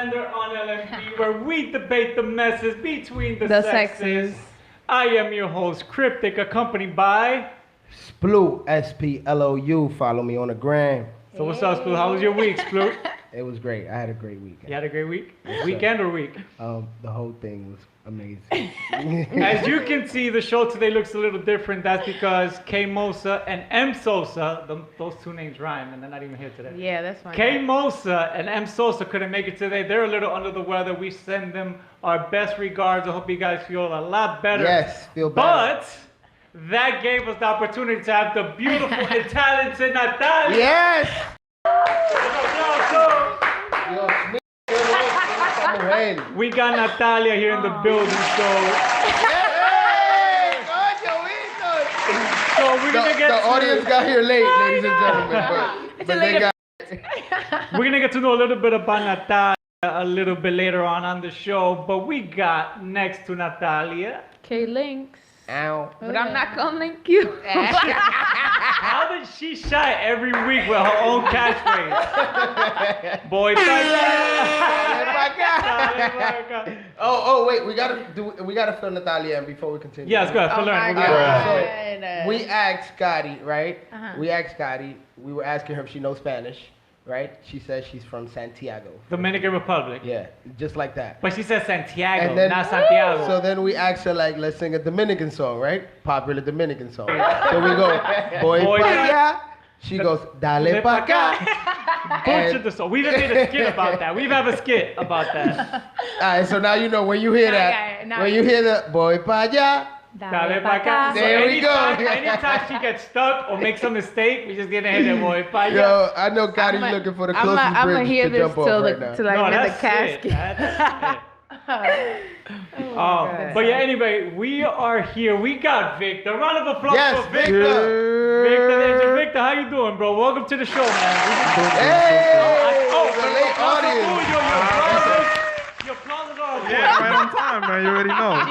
Slander on LMB, where we debate the messes between the sexes. I am your host, Cryptic, accompanied by Sploo, SPLOU. Follow me on the gram. So what's up, Sploo? How was your week, Sploo? It was great. I had a great weekend. You had a great week? Weekend or week? The whole thing was amazing. As you can see, the show today looks a little different. That's because K Mosa and M Sosa, those two names rhyme, and they're not even here today. Yeah, that's fine. K Mosa and M Sosa couldn't make it today. They're a little under the weather. We send them our best regards. I hope you guys feel a lot better. Yes, feel better. But that gave us the opportunity to have the beautiful and talented Natalia. Yes! We got Natalia here in the building, so we're gonna get the audience got here late, ladies and gentlemen, but they got. We're gonna get to know a little bit about Natalia a little bit later on the show, but we got next to Natalia K-Links. Ow. But I'm not gonna link you. How did she shine every week with her own catchphrase? Boy, Oh, wait, we gotta fill Natalia in before we continue. Yes, go ahead. Oh my Learn. God. So we asked Scotty, right? Uh-huh. We asked Scotty. We were asking her if she knows Spanish, right? She says she's from Santiago. Dominican Republic. Yeah, just like that. But she said Santiago, And then- not Santiago. So then we asked her, like, let's sing a Dominican song, right? Popular Dominican song. So we go, boy Boy, pa allá. She goes, dale pa acá. Butchered the song. We just made a skit about that. We have a skit about that. All right, so now you know when you hear that, when you hear the boy pa allá. Dale pa' acá. So There we go. Anytime she gets stuck or makes a mistake, we just get ahead of boy pa' allá. Yo, I know Gottie's looking for the closest I'm gonna bridge hear to this jump off till right the now. till I No, get the that's it. casket. Oh, but yeah, anyway, we are here. We got Victor. Round of applause Yes, for Victor. Victor, how you doing, bro? Welcome to the show, man. Hey! The the late audience. Your applause are on. Yeah, right on time, man. You already know.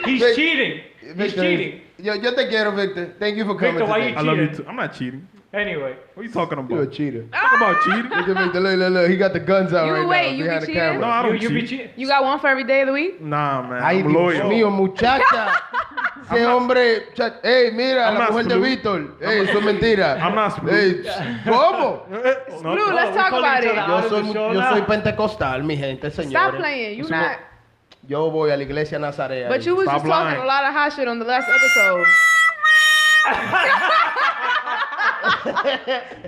He's Vic- cheating. He's Victor, cheating. Yo te quiero, Victor. Thank you for coming Victor, why today. you I love you cheating? too. I'm not cheating. Anyway. What are you talking You're a about? cheater. Talk about cheating. Look at Victor, look. He got the guns out You right wait, now you behind be the cheating? camera. No, I don't You be cheat. cheating? You got one for every day of the week? Nah, man. Ay, I'm Dios loyal. mío, muchacha. Ese hombre, hey, mira, I'm la not mujer de Sploo. Víctor. Hey, eso es mentira. I'm not Sploo. Hey, ¿cómo? No, Blue, let's we talk calling about each it. other out. Yo soy pentecostal, mi gente, señores. Stop playing. You not. Yo voy a la iglesia Nazarea. But you was Stop just talking lying. a lot of hot shit on the last episode.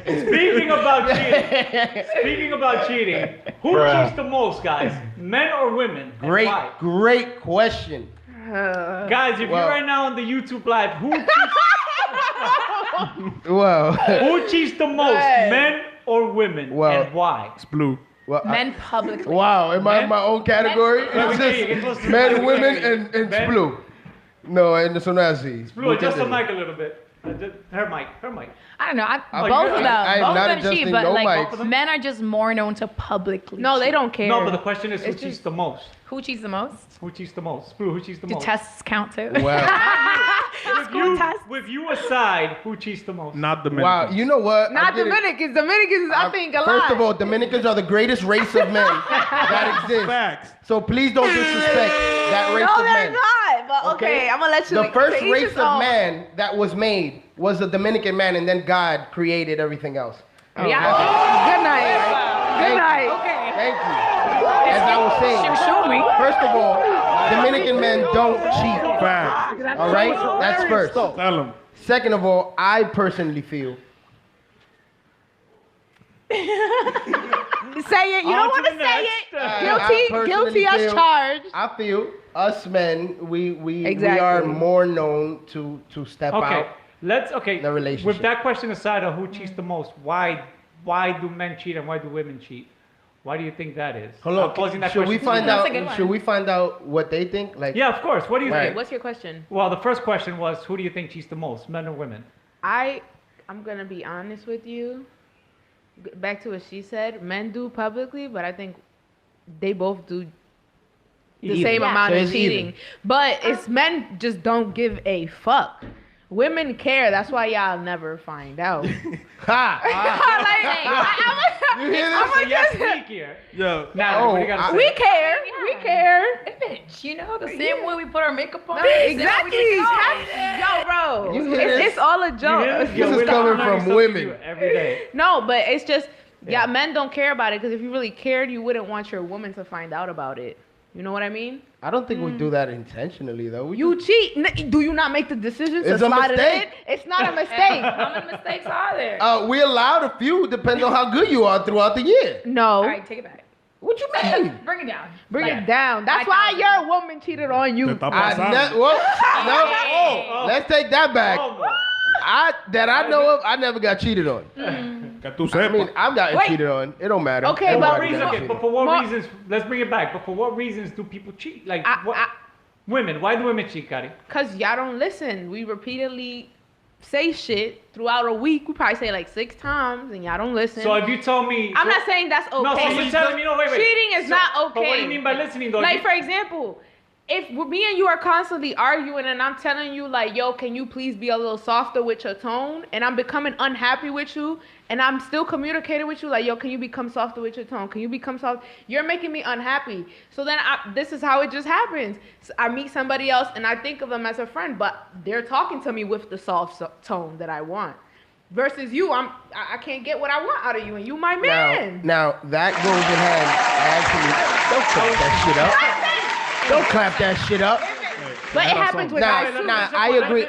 Speaking about cheating, who cheats the most, guys? Men or women? And why? Great question. Guys, if Well- you're right now on the YouTube live, Well, who cheats the most? Right. Men or women? Well- And why? It's blue. well, Men publicly. wow, am I in Men- my own category? Men- It's Let me get close just to the men, mic. women, and Men- Sploo. No, and eso no es así. Blue, adjust the mic a little bit. Her mic. I don't know. I'm- Both of them. I am Both not of them adjusting cheat, but no like mics. men are just more known to publicly. No, they cheat. don't care. No, but the question is who It's cheats just- the most? Who cheats the most? Who cheats the most? Blue, who cheats the Do most? tests count too? Wow. With you aside, who cheats the most? Not the men. Wow, you know what? Not I get it. Dominicans. Dominicans, I think a lot. First of all, Dominicans are the greatest race of men that exists. Facts. So please don't disrespect that race no, of they're men. not. But okay, I'm gonna let you. The first to each race his of own. man that was made was the Dominican man, and then God created everything else. Yeah. Good night. Good night. Okay. Thank you. As I was saying, Show me. first of all, Dominican men don't cheat. Facts. All right, that's first. Tell them. Second of all, I personally feel Say it. You On don't to want to the say next. it. I personally Guilty as feel- charged. I feel us men we Exactly. are more known to step Okay, out. let's The relationship. With that question aside of who cheats the most, why do men cheat and why do women cheat? Why do you think that is? Hold I'm on, posing that should we question find to you. That's out? a good one. Should we find out what they think? Like, Yeah, of course. What do you Right. think? What's your question? Well, the first question was, who do you think cheats the most, men or women? I'm gonna be honest with you. Back to what she said. Men do publicly, but I think they both do the Even. same Yeah. amount So of it's cheating. even. But it's men just don't give a fuck. Women care. That's why y'all never find out. ha! Like, You hear this? So you're sneakier. Yo. Now, what do you gotta say? We care. We care. Bitch, you know, the same way we put our makeup on. Exactly. Yo, bro. You hear this? It's all a You hear joke. this? This Yo, is we're coming learning from something women. new every day. No, but it's just, Yeah. men don't care about it because if you really cared, you wouldn't want your woman to find out about it. You know what I mean? I don't think we do that intentionally though. We You just- cheat. Do you not make the decision to It's a slide it mistake. in? It's not a mistake. How many mistakes are there? we allowed a few, depends on how good you are throughout the year. No. All right, take it back. What you mean? Bring it down. Bring Like, it down. That's why 5,000. your woman cheated on you. Te está I pasando. what? No. Oh. Let's take that back. Oh, I know of, I never got cheated on. Que tú I mean, sepas. I've gotten Wait. cheated on. It don't matter. Okay, but Everybody reason, got okay, cheated. but for what More- reasons? Let's bring it back. But for what reasons do people cheat? Like what? I, Women. Why do women cheat, Gotti? Cause y'all don't listen. We repeatedly say shit throughout a week. We probably say like 6 times, and y'all don't listen. So if you told me, I'm not saying that's okay. No, so you're telling me no. Wait. Cheating is So- not okay. But what do you mean by listening, though? Like You- for example, if me and you are constantly arguing, and I'm telling you like, yo, can you please be a little softer with your tone? And I'm becoming unhappy with you, and I'm still communicating with you like, yo, can you become softer with your tone? Can you become soft? You're making me unhappy. So then this is how it just happens. So I meet somebody else, and I think of them as a friend, but they're talking to me with the soft tone that I want. Versus you, I can't get what I want out of you, and you my man. Now that goes in hand. Actually, don't clap that shit up. Don't clap that shit up. But it happens with guys too. Nah, I agree.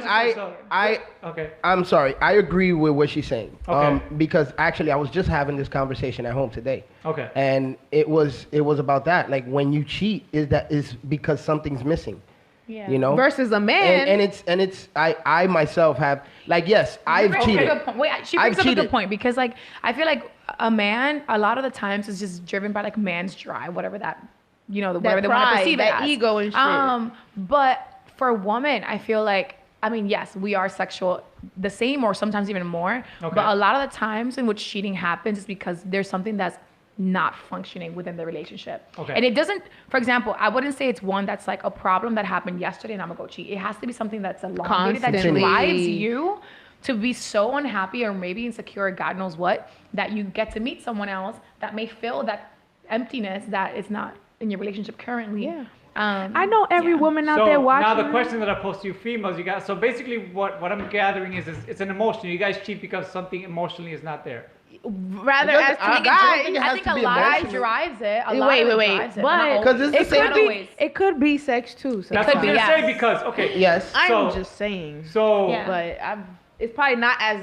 Okay. I'm sorry. I agree with what she's saying. Okay. Because actually, I was just having this conversation at home today. Okay. And it was about that. Like when you cheat, is because something's missing. Yeah. You know. Versus a man. And it's I myself have like yes I've She cheated. brings up a good point. Wait, she I've brings up a cheated. good point because like I feel like a man a lot of the times is just driven by like man's drive, whatever that whatever they want to pride, perceive it that as. ego and shit. But for a woman, I feel like I mean yes, we are sexual the same or sometimes even more. Okay. But a lot of the times in which cheating happens is because there's something that's not functioning within the relationship. Okay. And it doesn't, for example, I wouldn't say it's one that's like a problem that happened yesterday and I'm gonna go cheat. It has to be something that's elongated, that Constantly. drives you to be so unhappy or maybe insecure, God knows what, that you get to meet someone else that may fill that emptiness that is not in your relationship currently. Yeah. I know every yeah. woman out So there watching. now the question that I pose to you females, you guys. So basically, what I'm gathering is it's an emotion. You guys cheat because something emotionally is not there. rather It as doesn't- I to don't guys. think it I has think to a be lot of it emotional. drives it. A lot Wait, of it wait, drives it, but not Because always. it's the it same could thing. always. be. It could be sex too. So That's it what could I'm be. gonna yes. say because okay. Yes. I'm So- just saying. So Yeah. But it's probably not as.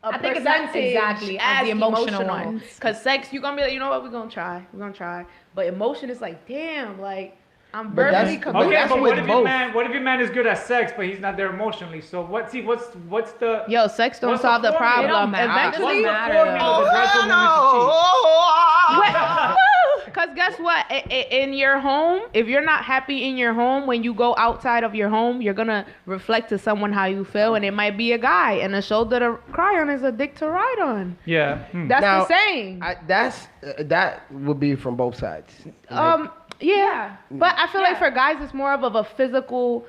I think it's not exactly as the emotional ones. Cause sex, you're gonna be like, you know what, we're gonna try. But emotion is like, damn, like I'm But that's- verbally but committed. Okay, that's but with what if your both. man? What if your man is good at sex, but he's not there emotionally? So what's the Yo, sex don't What's the solve the formula? It problem. don't matter. Eventually, what's the matter, formula though. that drives a woman to cheat? Because guess what? In your home, if you're not happy in your home, when you go outside of your home, you're going to reflect to someone how you feel. And it might be a guy. And a shoulder to cry on is a dick to ride on. Yeah. That's Now, the saying. That would be from both sides. Yeah. But I feel like Yeah. for guys, it's more of a physical,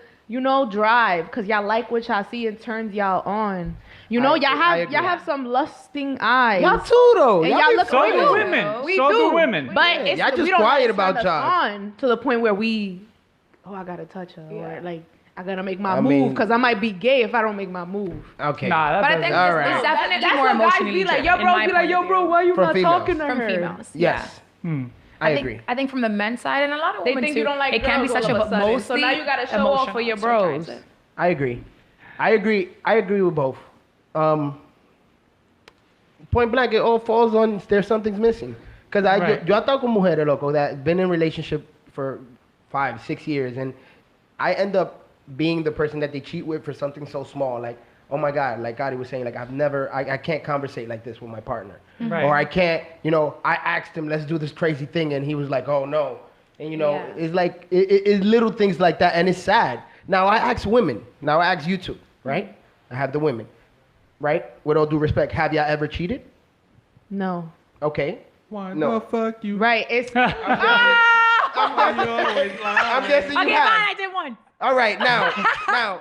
drive. Because y'all like what y'all see. It turns y'all on. I agree. Y'all have some lusting eyes. Y'all too though. And Y'all y'all be look So funny. do do. women. We So do. do women. But it's, Y'all just we don't quiet let it about turn us y'all. on to the point where I gotta touch her, or like I gotta make my I move mean- because I might be gay if I don't make my move. Okay. Nah, that But I doesn't- think All it's, right. it's definitely That's more what guys emotionally be like, driven, yo, in bro, my be like, point yo, of bro, view. why you From not females. talking to From her? females. Yes. I think, agree. I think from the men's side and a lot of They women think too, you don't like it can be girls such all a of a sudden. mostly So now you gotta show off for your emotional, so it bros. drives it. I agree. I agree with both. Point blank, it all falls on there's something's missing. Because Right. yo talk con mujeres, loco, that been in a relationship for 5-6 years, and I end up being the person that they cheat with for something so small, like, oh my God, like Gotti was saying, like I can't conversate like this with my partner. Right. Or I can't, I asked him, let's do this crazy thing, and he was like, oh no. And Yeah. it's like, it's little things like that, and it's sad. Now I ask women, now I ask you two, right? I have the women, right? With all due respect, have y'all ever cheated? No. Okay. Why No. the fuck you? Right. It's Why you always lying? I'm guessing you Okay, have. fine, I did one. All right, now, Wow.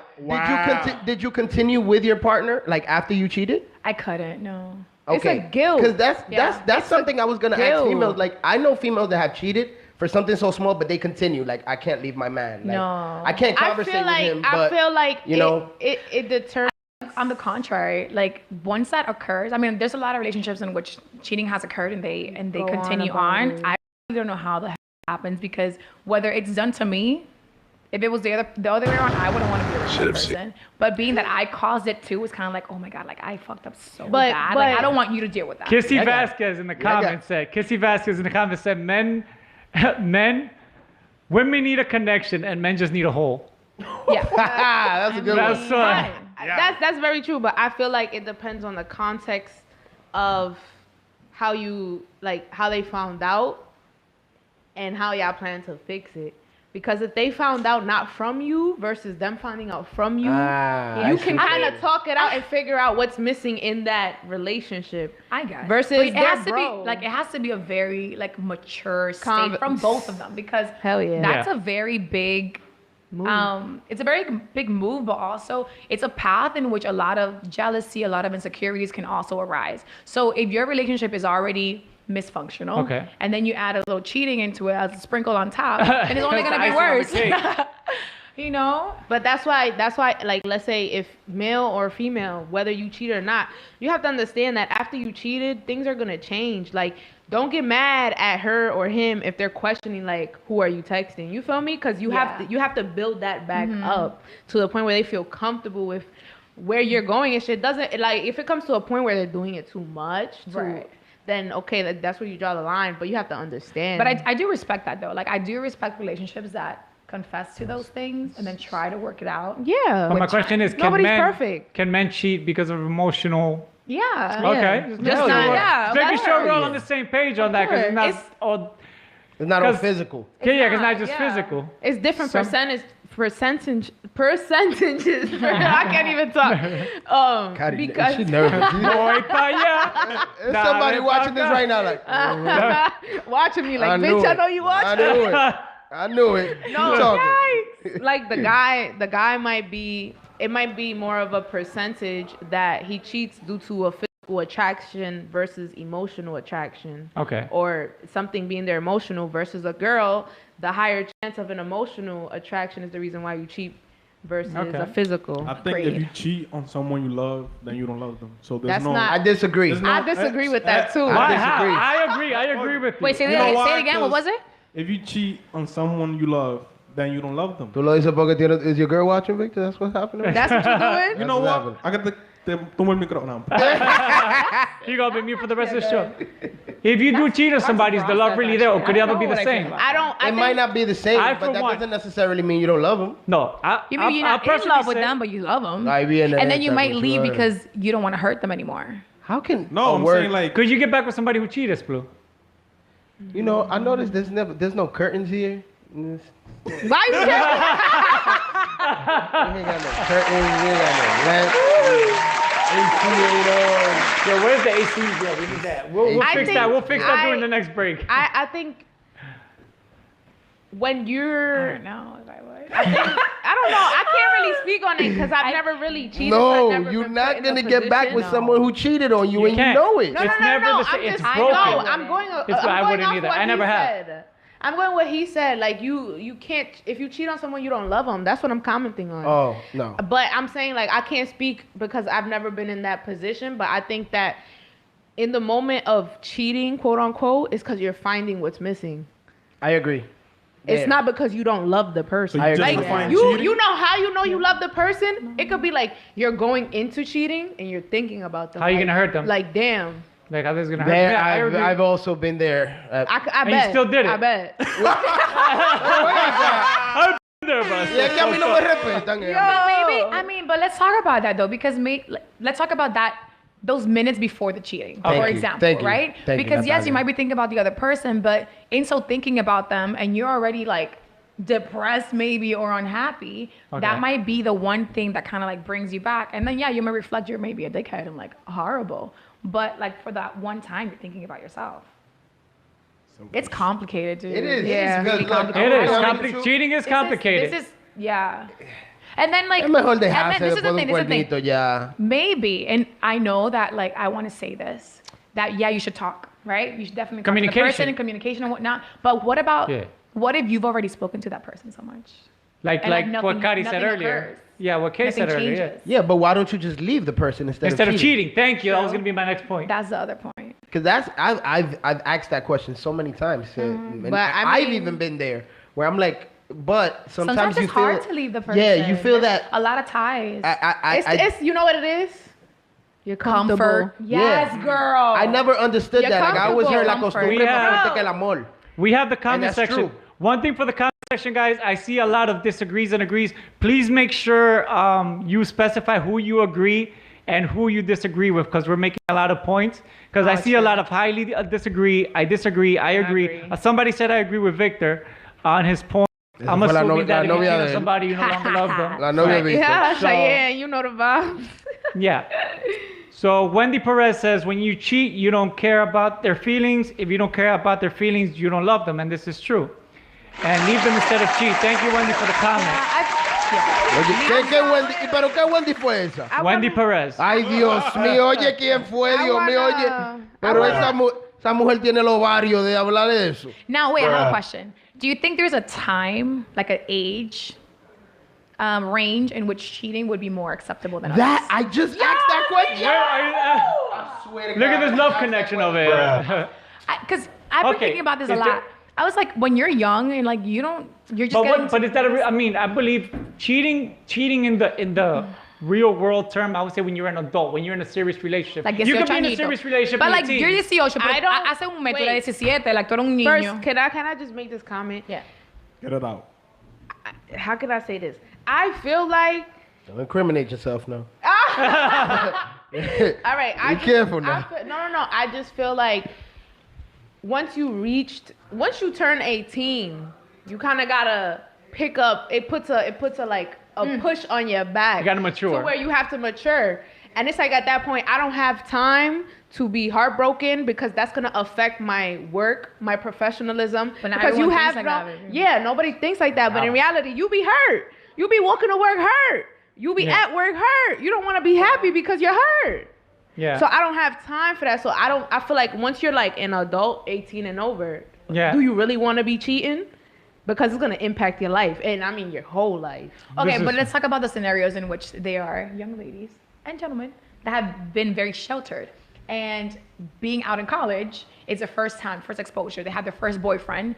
did you continue with your partner like after you cheated? I couldn't, no. It's a guilt. Because that's It's a something I was gonna ask guilt. females. Like I know females that have cheated for something so small, but they continue. Like I can't leave my man. Like, No. I can't I conversate feel like with him. But I feel like you know, it deters. On the contrary, like once that occurs, I mean, there's a lot of relationships in which cheating has occurred and they Go on continue about on. it. I really don't know how the heck it happens because whether it's done to me, if it was the other way around, I wouldn't want to be with that person. But being that I caused it too, it's kind of like, oh my god, like I fucked up so bad. Like I don't want you to deal with that. Kissy Yeah, I got it. Vasquez in the Yeah, I got comments said, women need a connection and men just need a hole. Yeah. that's a good That's one. yeah. That's very true, but I feel like it depends on the context of how they found out and how y'all plan to fix it. Because if they found out not from you versus them finding out from you, I you see can what kind you of mean. talk it out and figure out what's missing in that relationship. I guess. Versus But it their has to bro. be like it has to be a very like mature state Conv- from both of them because Hell yeah. that's Yeah. a very big Move. it's a very big move, but also it's a path in which a lot of jealousy, a lot of insecurities can also arise. So if your relationship is already misfunctional, Okay. and then you add a little cheating into it as a sprinkle on top, and it's only It's gonna be icing on the worse. cake. You know? But that's why, like, let's say if male or female, whether you cheat or not, you have to understand that after you cheated, things are gonna change. Like, don't get mad at her or him if they're questioning, like, who are you texting? You feel me? Because you have to build that back up to the point where they feel comfortable with where you're going and shit. Doesn't like if it comes to a point where they're doing it too much, Right. then okay, that's where you draw the line. But you have to understand. But I do respect that though. Like I do respect relationships that confess to those things and then try to work it out. yeah. But my question is, can Nobody's men, perfect. can men cheat because of emotional? Yeah. Okay. Just Just not- yeah, making that's sure we're all yeah. on the same page on that because it's not It's- all. It's not all 'Cause- physical. Yeah, because not, not just yeah. physical. It's different Some- percentages. I can't even talk. Kari, Because she nervous. Voy pa' allá. There's somebody Dale watching pa' this acá. right now, like watching me I like, knew bitch, I it. know you I watching. knew it. I knew it. No, Keep talking. yikes. Like the guy might be. It might be more of a percentage that he cheats due to a physical attraction versus emotional attraction. Okay. Or something being there emotional versus a girl, the higher chance of an emotional attraction is the reason why you cheat versus Okay. a physical. I think if you cheat on someone you love, then you don't love them. So there's That's no. not- I disagree. there's no- I disagree with that too. I Why? disagree. How? I agree with you. Wait, say You know why? say it again. What was it? If you cheat on someone you love, then you don't love them. Tú lo dices porque is your girl watching, Victor? That's what's happening? That's what you're doing? You know That's what? what I got the tomo el micrófono. You gonna be mute for the rest of the show. If you do cheat on somebody, is the love really there, or could the other be the same? I It might not be the same, I, but for that one- doesn't necessarily mean you don't love them. No, You mean you're not in love with them, but you love them. I be in And that then you type might of leave word. because you don't want to hurt them anymore. How can No, a I'm word- saying like. Could you get back with somebody who cheated, Blue? You know, I noticed there's no curtains here. We Why you saying ain't got no curtains. We ain't got no lamps. AC ain't on. Yeah, where's the AC? Yeah, we need that. We'll I fix think that. We'll fix that I- during the next break. I think when I you're don't know if I would. I don't know. I can't really speak on it because I've never really cheated. so I've No, never you're been not put in a gonna get back position. with someone who cheated on you, and you can't. know it. No, It's never the same. I'm It's just, broken. No, I'm going. It's- I I'm going wouldn't off either. what I never he have. said. I'm going what he said. Like you can't. If you cheat on someone, you don't love them. That's what I'm commenting on. Oh no. But I'm saying like I can't speak because I've never been in that position. But I think that in the moment of cheating, quote unquote, is because you're finding what's missing. I agree. It's Yeah. not because you don't love the person. So you I just agree. define You cheating? you know how you know you love the person? It could be like you're going into cheating and you're thinking about them. How you like- gonna hurt them? Like damn, Like how this is gonna hurt? There, Yeah, I agree. I've also been there. I And you bet. still did it. I bet. There, boss. Yeah, que a mí no me respetan. But maybe, I mean, but let's talk about that though, because let's talk about that, those minutes before the cheating, Thank for you. example, Thank you. right? Thank you. Because That's yes, valid. you might be thinking about the other person, but in so thinking about them and you're already like depressed maybe or unhappy, Okay. that might be the one thing that kind of like brings you back. And then yeah, you may reflect you're maybe a dickhead and like horrible. But like for that one time you're thinking about yourself. It's complicated, dude. It is. Yeah. Because, Really look, complicated. It is. I'm gonna tell you the truth. Cheating is complicated. This is yeah. And then like, Es mejor and then dejarse this is después the de thing, un this is the thing. cuernito ya. Maybe, and I know that like I want to say this, that yeah, you should talk, right? You should definitely talk to the Communication. person and communication and whatnot. But what about Yeah. what if you've already spoken to that person so much? Like And, like like, what nothing- Kari said nothing earlier. occurs. Yeah, what Kay said Nothing earlier. changes. Yeah. Yeah, but why don't you just leave the person Instead of cheating. Thank you. That was True. gonna be my next point. That's the other point. Because I've asked that question so many times. And But I I've mean- even been there where I'm like, but sometimes, you it's feel hard to leave the person. Yeah, you feel There's that. a lot of ties. It's you know what it is? You're comfortable. Comfort. Yes, Yeah. girl. I never understood You're that. Like I always heard la comfortable. costumbre We más have- fuerte que el amor. We have the comment that's section. true. One thing for the comment section, guys, I see a lot of disagrees and agrees. Please make sure you specify who you agree and who you disagree with, because we're making a lot of points. Because I see a lot of highly disagree, I agree. agree. Somebody said I agree with Victor on his point. Esa I'm fue la assuming no- that la if you novia cheat de on él. somebody, you no longer love them. La novia de Víctor. Yeah, So- Cheyenne, you know the vibes. Yeah. So Wendy Perez says, when you cheat, you don't care about their feelings. If you don't care about their feelings, you don't love them. And this is true. And leave them instead of cheat. Thank you, Wendy, for the comment. Oye, ¿qué Wendy? ¿Pero qué Wendy fue esa? Wendy Perez. Ay, Dios mío, oye, ¿quién fue? Dios mío, oye. Pero esa mujer tiene el ovario de hablar de eso. Now, wait, I have a question. Do you think there's a time, like an age range in which cheating would be more acceptable than That, others? I just asked that question. Where are you? Look at this love connection over here. Because I've been Okay, thinking about this a is lot. there- I was like, when you're young and like you're just But getting what? But is that I mean, I believe cheating in the real world term, I would say when you're an adult, when you're in a serious relationship. like You 18 can be in a añitos. serious relationship But in like your you're teens. 18, pero I don't- hace un mes tú wait. eres 17, like tú eres un niño. First, can I just make this comment? Yeah. Get it out. How can I say this? I feel like Don't incriminate yourself now. all right. Be careful now. No. I just feel like once you turn 18, you kind of gotta pick up. It puts a like a push on your back. You gotta mature. To where you have to mature. And it's like at that point, I don't have time to be heartbroken because that's gonna affect my work, my professionalism. But not because you everyone have thinks like that. yeah, nobody thinks like that. But in reality, you be hurt. You be walking to work hurt. You be Yeah. at work hurt. You don't want to be happy because you're hurt. Yeah. So I don't have time for that. So I feel like once you're like an adult, 18 and over, Yeah. do you really want to be cheating? Because it's gonna impact your life, and I mean your whole life. Okay, This but is- let's talk about the scenarios in which they are young ladies and gentlemen that have been very sheltered. And being out in college is their first time, first exposure. They have their first boyfriend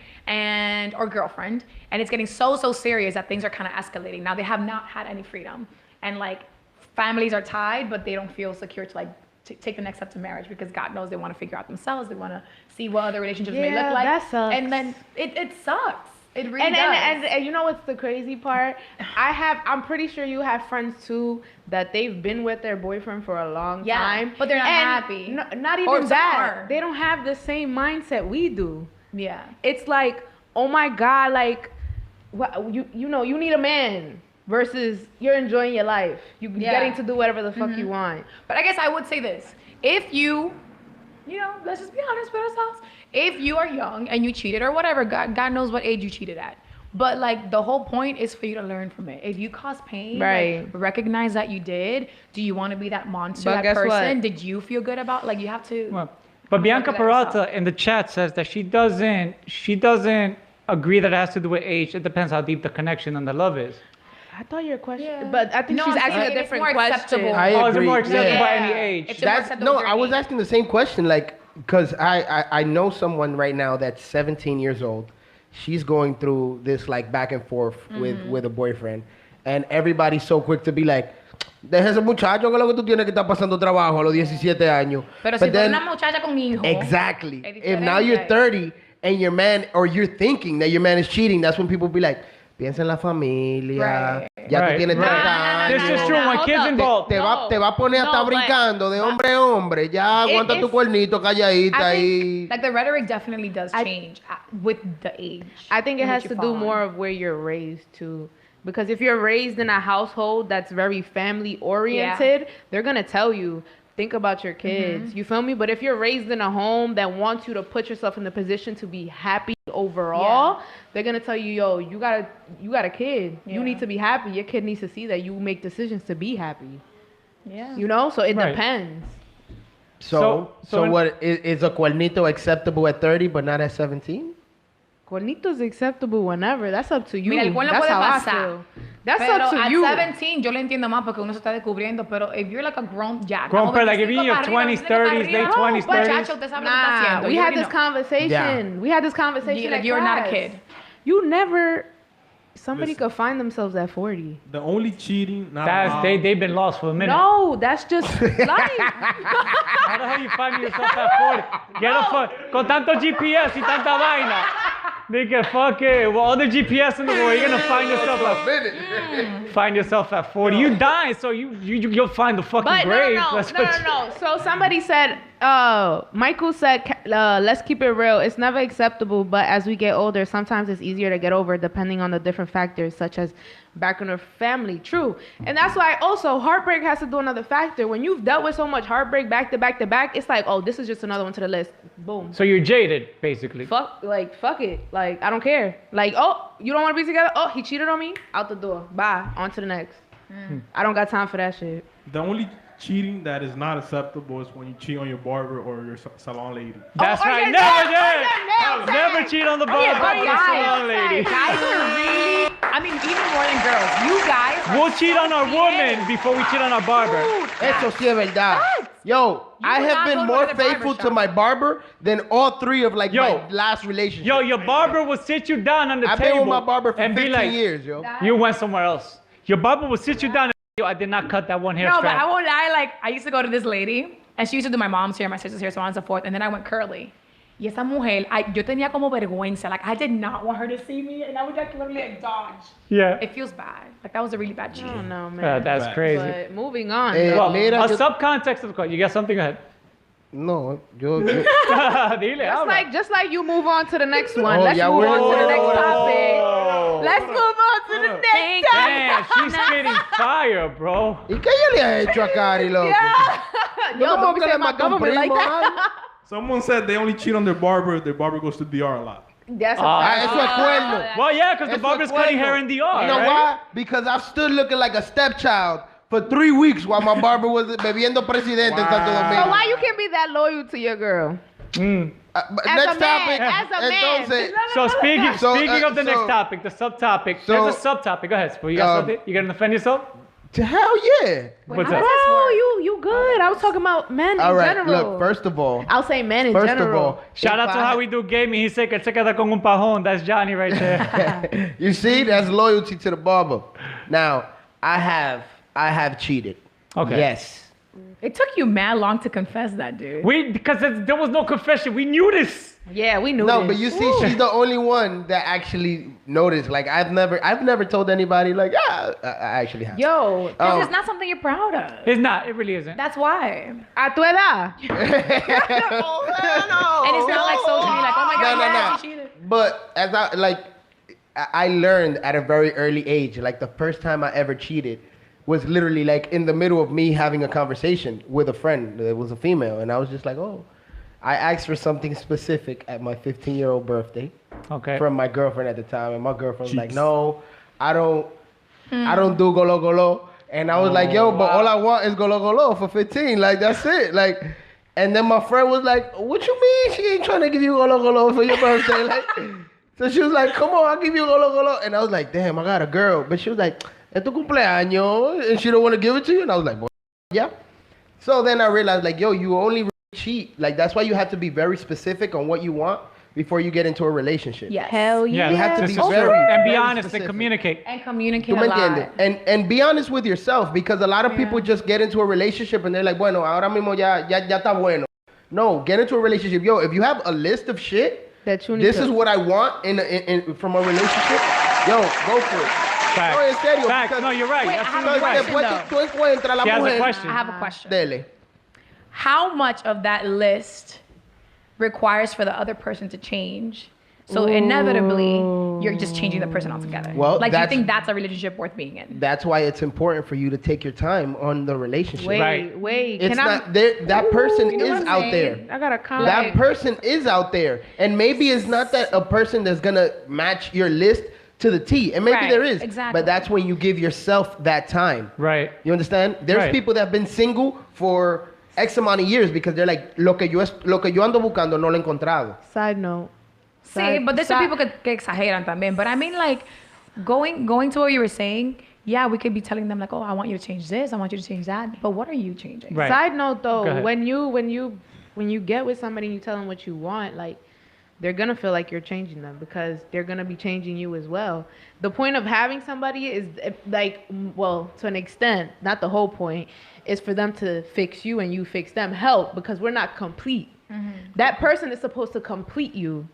or girlfriend, and it's getting so serious that things are kind of escalating. Now they have not had any freedom, and like families are tied, but they don't feel secure to like take the next step to marriage because God knows they want to figure out themselves. They want to see what other relationships may Yeah, look like. that sucks. And then it sucks. It really And, does. and you know what's the crazy part? I'm pretty sure you have friends too that they've been with their boyfriend for a long Yeah, time, but they're not and happy. not Or even some that. are. They don't have the same mindset we do. yeah. It's like, oh my God, like, you know, you need a man versus you're enjoying your life. You Yeah. getting to do whatever the fuck you want. But I guess I would say this. If you know, let's just be honest with ourselves. If you are young and you cheated or whatever, God knows what age you cheated at. But like the whole point is for you to learn from it. If you cause pain, Right. like, recognize that you did. Do you want to be that monster, But that guess what? person? Did you feel good about like you have to Well, but Bianca Look at yourself. Peralta in the chat says that she doesn't agree that it has to do with age. It depends how deep the connection and the love is. I thought your question, Yeah. but I think No, she's I'm asking saying a it's different more question. acceptable. I Oh, is it agree. more acceptable Yeah. by any age? It's a more That's acceptable no. I was journey. asking the same question, like, because I know someone right now that's 17 years old. She's going through this like back and forth with a boyfriend, and everybody's so quick to be like, deja ese muchacho que lo que tú tienes que estar pasando trabajo a los 17 años. Pero But si tú eres then- una muchacha con hijo. Exactly. Es If now you're diferente. 30 and your man, or you're thinking that your man is cheating, that's when people be like, piensa en la familia. Right. Ya Right. tú tienes Right. 30 This años. is true. When Hold kids up. involved, Te va a poner a No, estar but- brincando de hombre a hombre. Ya aguanta tu it's- cuernito calladita I ahí. Like the rhetoric definitely does change with the age. I think it in has which to you do fall on. more of where you're raised too. Because if you're raised in a household that's very family oriented, they're gonna tell you think about your kids. You feel me? But if you're raised in a home that wants you to put yourself in the position to be happy overall, they're gonna tell you, yo, you got a kid. You need to be happy. Your kid needs to see that you make decisions to be happy. Yeah. You know? So it Right. depends. So in- what is a cuernito acceptable at 30 but not at 17? Cuernito is acceptable whenever. That's up to you. Mira, el cuerno That's puede how I pasar. feel. That's Pero up to at you. 17 yo lo entiendo más porque uno se está descubriendo, pero if you're like a grown, ya. Grown, estamos pero like if you're in 25 your para 20s, arriba, 25 30s, para late arriba, 20s, no, 30s. muchacho, usted sabe lo que está Nah, haciendo. we You had already this know. conversation. We had this conversation. Like, at you're not a class. kid. You never. Somebody Listen. could find themselves at 40. The only cheating, not That's mom. they've been lost for a minute. No, that's just life. How the hell you find yourself at 40? Get a fuck con tanto GPS y tanta vaina. Nigga, fuck it. Well, all the GPS in the world, you're gonna find yourself at 40. You die, so you'll find the fucking But grave. no. That's what So somebody said, Michael said, let's keep it real. It's never acceptable, but as we get older, sometimes it's easier to get over depending on the different factors, such as background or family. True. And that's why also heartbreak has to do another factor. When you've dealt with so much heartbreak back to back to back, it's like, oh, this is just another one to the list. Boom. So you're jaded, basically. Fuck it. Like, I don't care. Like, oh, you don't want to be together? Oh, he cheated on me? Out the door. Bye. On to the next. I don't got time for that shit. The only cheating that is not acceptable is when you cheat on your barber or your salon lady. That's or right. your Never nails, did. Never cheat on the barber But or the guys, salon lady. guys are really, I mean, even more than girls. You guys are We'll cheat on our so woman serious. before we cheat on our barber. Eso sí es verdad. Yo, I will have not been go to more the barber faithful to shop. my barber than all three of like Yo. my last relationships. Yo, your barber will sit you down on the I've table been with my barber for and 15 be like, years, yo. you went somewhere else. Your barber will sit you down and yo, I did not cut that one hair No, but I strand. won't lie. Like, I used to go to this lady, and she used to do my mom's hair, my sister's hair, so on and so forth. And then I went curly. Y esa mujer, yo tenía como vergüenza. Like, I did not want her to see me, and I would like literally like dodge. Yeah. It feels bad. Like, that was a really bad cheat. I don't know, man. That's crazy. But moving on. Eh, though. Well, Mira, a yo- subcontext of the question. You got something ahead. No, yo. Dile, habla. Just like you move on to the next one. Oh, Let's yeah, move we're- on to the next Oh. topic. Let's move on to the next Thank topic. Damn, she's spitting fire, bro. ¿Y qué yo le he hecho a Cari, loco? Yo, ¿Cómo don't be que le saying my mató un government like primo, that. Someone said they only cheat on their barber if their barber goes to DR a lot. That's a Ah, fact. Ah, eso es cuerno. Well, yeah, because the Eso barber's es cutting cuerno. hair in DR, You know right? why? Because I stood looking like a stepchild for 3 weeks while my barber was bebiendo presidente en Santo Domingo. So why you can't be that loyal to your girl? Mm. As Next a man, topic. as a man. Entonces, So speaking of the so- next topic, the subtopic. so- There's a subtopic. Go ahead, Spoo. You got something? You gonna defend yourself? hell yeah. What's how up? does this Oh, work? you good. I was talking about men All in right, general. look, first of all, I'll say men in first general. of all, Shout out to how we do gaming. He said que se queda con un pajón. That's Johnny right there. you see, that's loyalty to the barber. Now, I have cheated. Okay. Yes. It took you mad long to confess that, dude. Because there was no confession. We knew this. Yeah, we knew No, this. but you see, she's the only one that actually noticed. Like, I've never told anybody. Like, I actually have. Yo, Because Oh. it's not something you're proud of. It's not. It really isn't. That's why. a tu edad. And it's not like socially like, oh my God, No. yeah, she cheated. But as I learned at a very early age, like the first time I ever cheated was literally like in the middle of me having a conversation with a friend that was a female, and I was just like, oh, I asked for something specific at my 15-year-old birthday Okay. from my girlfriend at the time, and my girlfriend was like, Jeez. no, I don't do golo golo, and I was like, yo, but all I want is golo golo for 15, like that's it, like. And then my friend was like, what you mean she ain't trying to give you golo golo for your birthday? Like, so she was like, come on, I'll give you golo golo. And I was like, damn, I got a girl. But she was like, es tu cumpleaños, and she don't want to give it to you? And I was like, well, yeah. So then I realized, like, yo, you only really cheat. Like, that's why you have to be very specific on what you want before you get into a relationship. Yes. Hell yeah. Yeah, You have to this be is true. very, And be very honest and specific. communicate. And communicate ¿Tú a me lot. entiendes? And be honest with yourself, because a lot of people just get into a relationship and they're like, bueno, ahora mismo ya está bueno. No, get into a relationship. Yo, if you have a list of shit, That you need this to- is what I want from a relationship, yo, go for it. Facts. No, en serio. Facts. because- No, you're right. Wait, I have a Absolutely Because right. question, después tú encuentras la She has a mujer. question. I have a question. Dele. How much of that list requires for the other person to change So inevitably, you're just changing the person altogether. Well, like, do you that's- think that's a relationship worth being in? That's why it's important for you to take your time on the relationship. Wait, Right. wait. It's Can not there. That person you know is what I'm out saying? there. I got a comment. That person is out there, and maybe it's not that a person that's gonna match your list to the T, and maybe Right, there is. exactly. But that's when you give yourself that time. Right. You understand? There's Right. people that have been single for X amount of years because they're like, lo que yo ando buscando no lo he encontrado. Side note. Sí, but there's some people que exageran también. But I mean, like, going to what you were saying, yeah, we could be telling them like, oh, I want you to change this, I want you to change that. But what are you changing? Right. Side note Go though, ahead. when you get with somebody and you tell them what you want, like they're gonna feel like you're changing them because they're gonna be changing you as well. The point of having somebody is like, well, to an extent, not the whole point, is for them to fix you and you fix them. Help, because we're not complete. That person is supposed to complete you.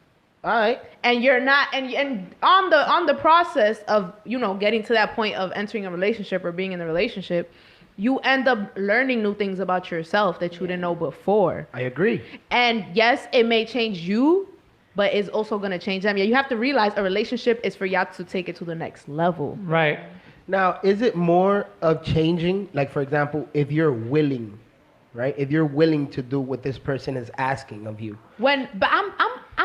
All right. And you're not, and on the process of, you know, getting to that point of entering a relationship or being in a relationship, you end up learning new things about yourself that you didn't know before. I agree. And yes, it may change you, but it's also going to change them. Yeah, you have to realize a relationship is for y'all to take it to the next level. Right. Now, is it more of changing? Like, for example, if you're willing, right? If you're willing to do what this person is asking of you. But I'm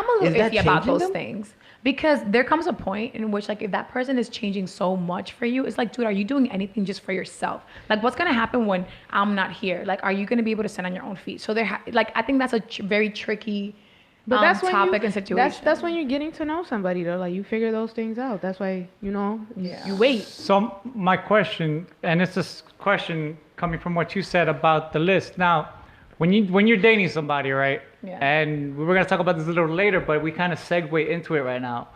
a Is little that iffy about changing those them? things because there comes a point in which, like, if that person is changing so much for you, it's like, dude, are you doing anything just for yourself? Like, what's gonna happen when I'm not here? Like, are you gonna be able to stand on your own feet? So like, I think that's a very tricky But that's when topic you, and situation. That's when you're getting to know somebody though. Like you figure those things out. That's why, you know, Yeah. you wait. So my question, and it's this question coming from what you said about the list. Now, when you're dating somebody, right? Yeah. And we were gonna talk about this a little later, but we kind of segue into it right now.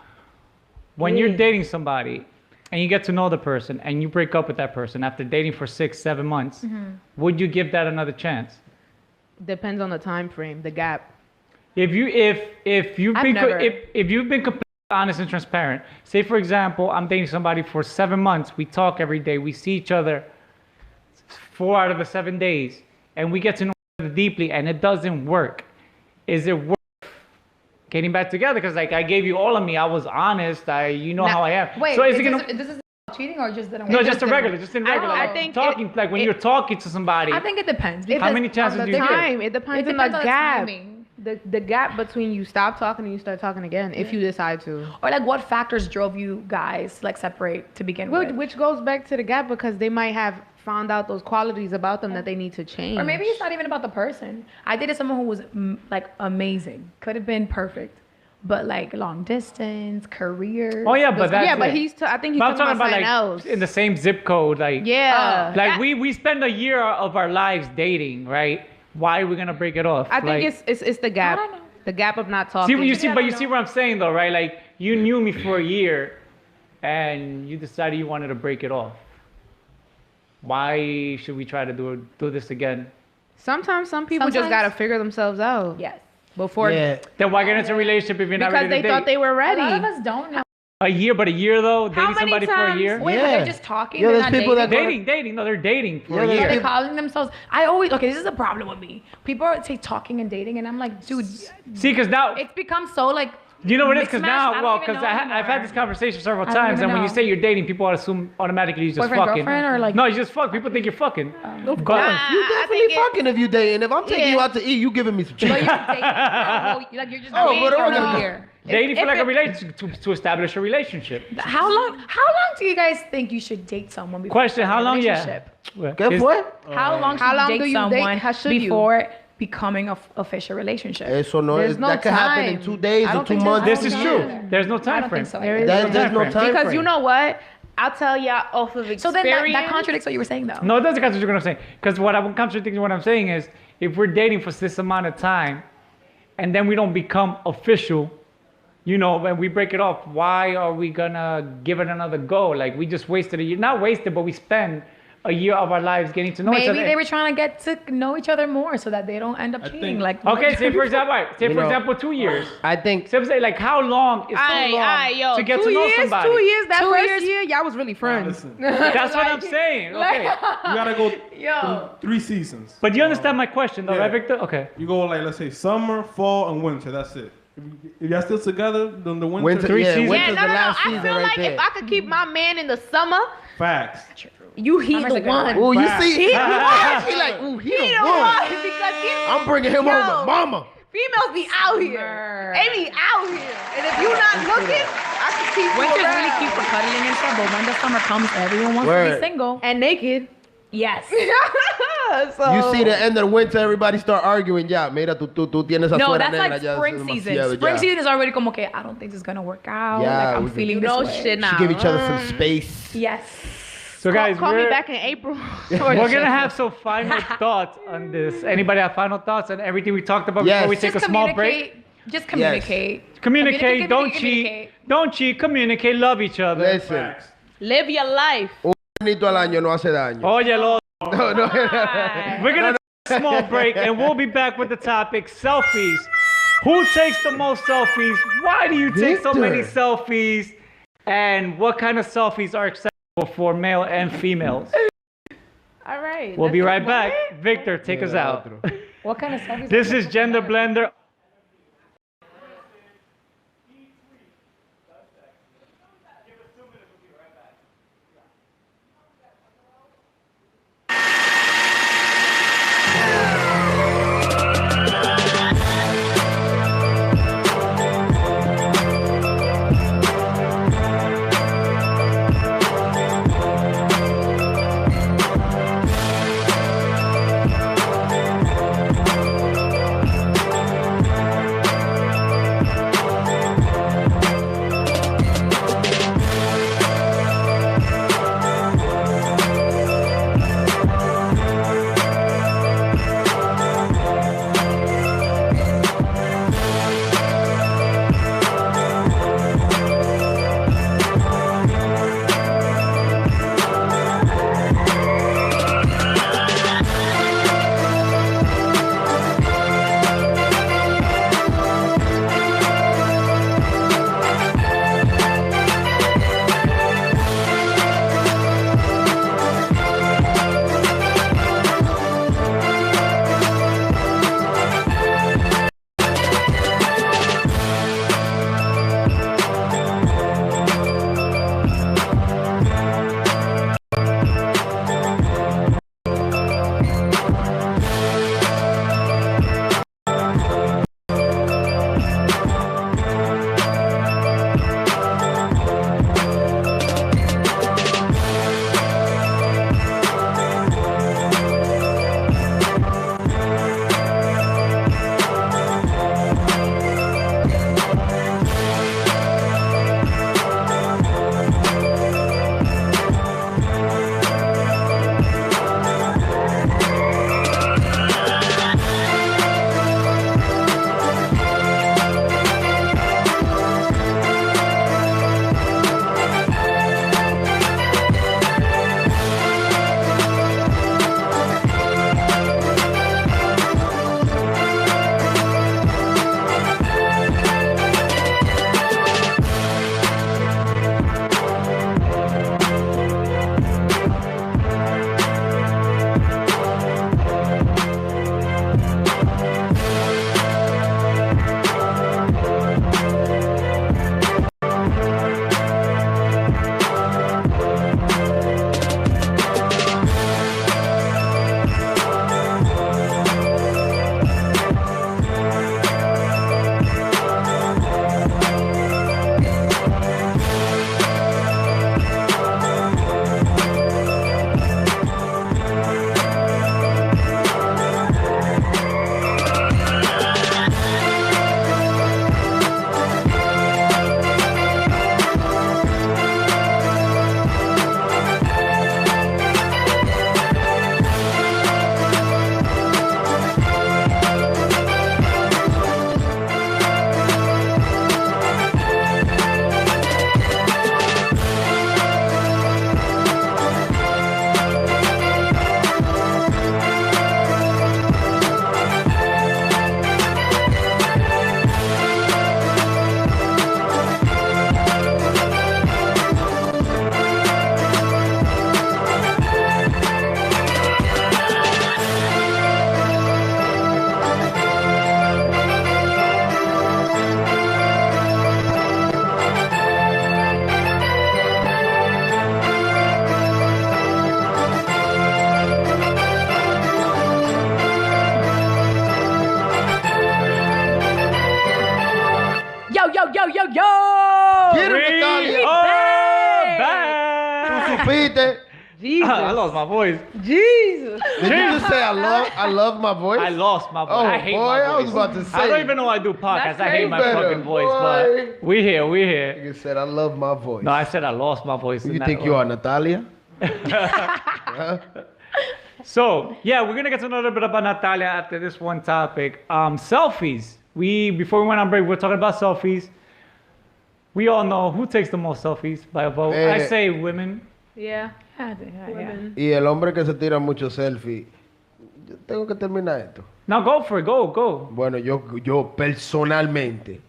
When you're Yeah. dating somebody and you get to know the person and you break up with that person after dating for 6-7 months, would you give that another chance? Depends on the time frame, the gap. If you've I've been never. if you've been completely honest and transparent, say for example, I'm dating somebody for 7 months, we talk every day, we see each other 4 out of the 7 days, and we get to know each other deeply, and it doesn't work. Is it worth getting back together? Because like I gave you all of me, I was honest, you know how I am. Wait, so is is it gonna? this cheating or just didn't No, work? just a regular, just in regular. I like, think talking like when you're talking to somebody. I think it depends. It How does- many chances on do the you give? time. It depends, It on depends the on the gap. timing. The gap between you stop talking and you start talking again, if you decide to. Or like, what factors drove you guys like separate to begin with? Which goes back to the gap because they might have found out those qualities about them that they need to change. Or maybe it's not even about the person. I dated someone who was like amazing, could have been perfect, but like long distance, career. Oh yeah, but that's yeah, but it. I think he's But I'm talking about like something else. in the same zip code, like Yeah. like we spend a year of our lives dating, right? Why are we gonna break it off? I think Like, it's the gap. I don't know. The gap of not see talking. what you see, Yeah, but I you know. see what I'm saying though, right? Like you knew me for a year, and you decided you wanted to break it off. Why should we try to do this again? Sometimes some people just Sometimes- gotta figure themselves out Yes. before Yeah. Then why get into a relationship if you're not because ready they to thought date? they were A lot of ready. us don't know. A year, but a year though, dating many somebody for a times- year. Wait, Yeah. but they're just talking. Yeah, they're there's not people that dating. Dating, no, they're dating for Yeah, a there's Are they year. calling themselves? I always this is a problem with me. People say talking and dating, and I'm like, dude, See, because now it's become so like. you know what it is? Because mixed match. I now, don't well, even because know I've had anymore. this conversation several I don't times, even and when you know. say you're dating, people assume automatically you just Boyfriend, fucking. girlfriend, or like- No, you just fuck. People think you're fucking. Of course. Nah, You I definitely think it- fucking if you dating. If I'm taking Yeah. you out to eat, you giving me some But chicken. you're dating for a whole, like you're just Oh, dating but for a hold whole on. year. Dating for If like a it- relationship to establish a relationship. How long do you guys think you should date someone before Question: you How start a long? relationship? Yeah. Guess Is- what? How long should How long you do date you date? someone How should you? before becoming a official relationship? Eso no There's is, no that could happen in time. 2 days I or don't 2 think months. This is I true. don't know. There's no I time don't frame. think so. There is There's no time because frame. you know what? I'll tell y'all off of experience. So then that contradicts what you were saying, though. No, it doesn't contradict what I'm saying. Because what I'm contradicting what I'm saying is, if we're dating for this amount of time, and then we don't become official, you know, when we break it off, why are we gonna give it another go? Like we just wasted a year, not wasted, but we spend a year of our lives getting to know each other. Maybe they were trying to get to know each other more so that they don't end up cheating. think- Like Okay, say for example, right, say You for know- example, 2 years. I think So I'm saying, like, how long is too long yo, to get 2 to know years, somebody? 2 years, that 2 first years- year, y'all was really friends. Listen, That's what I'm saying. Okay, you gotta go Yo. 3 seasons. but you understand my question, though, Yeah. right, Victor? Okay. You go like let's say summer, fall, and winter. That's it. If y'all still together, then the winter. Winter, Three yeah, seasons. winter's Yeah, no, the no, no. last I season feel right like there. if I could keep my man in the summer, Facts. you he Summer's the a good one. Ooh, you Facts. see, He the one. he like, ooh, he He the the one. one because he, I'm bringing him Yo. over, mama. females be out here. They be out here. And if you not looking, I can keep you Winter's around. really cute for cuddling and stuff, but when the summer comes, everyone wants to Word. be single. And naked. Yes. So, You see the end of the winter, everybody start arguing. Ya, mira, tú tienes a No, suera that's negra, like ya, spring es season. demasiado, Spring ya. season is already como que I don't think this is gonna work out. Yeah, like I'm we- feeling you this know way. shit now. Should give each other some space. Yes. So guys, call me we're, back in April. we're gonna have some final thoughts on this. Anybody have final thoughts on everything we talked about Yes. before we take Just a small communicate. break? Just communicate. Communicate, don't communicate. cheat. Don't cheat, communicate, love each other. Listen, Facts. Live your life. un bonito al año no hace daño. Oye, lo. No, no. We're gonna take a small break and we'll be back with the topic selfies. Who takes the most selfies? Why do you take so many Victor. selfies? And what kind of selfies are acceptable for male and females? All right. We'll be that's right it. back. Victor, take us out. What kind of stuff is This is Gender Blender. Get him, Natalia. Oh, Tú back. supiste. Jesus. I lost my voice. Jesus. Did you just say I love my voice? I lost my voice. Oh, I hate boy, my voice. I was about to say. I don't even know I do podcasts. That's I hate my crazy. fucking voice, Boy. but we here. You said I love my voice. No, I said I lost my voice. Who in you that think you one. are, Natalia? Huh? So yeah, we're gonna get to know a little bit about Natalia after this one topic. Selfies. Before we went on break, we were talking about selfies. We all know who takes the most selfies by a vote. I say women. Yeah. Yeah. Women. Y el hombre que se tira mucho selfie. Yo tengo que terminar esto. Now go for it. Go. Bueno, yo personalmente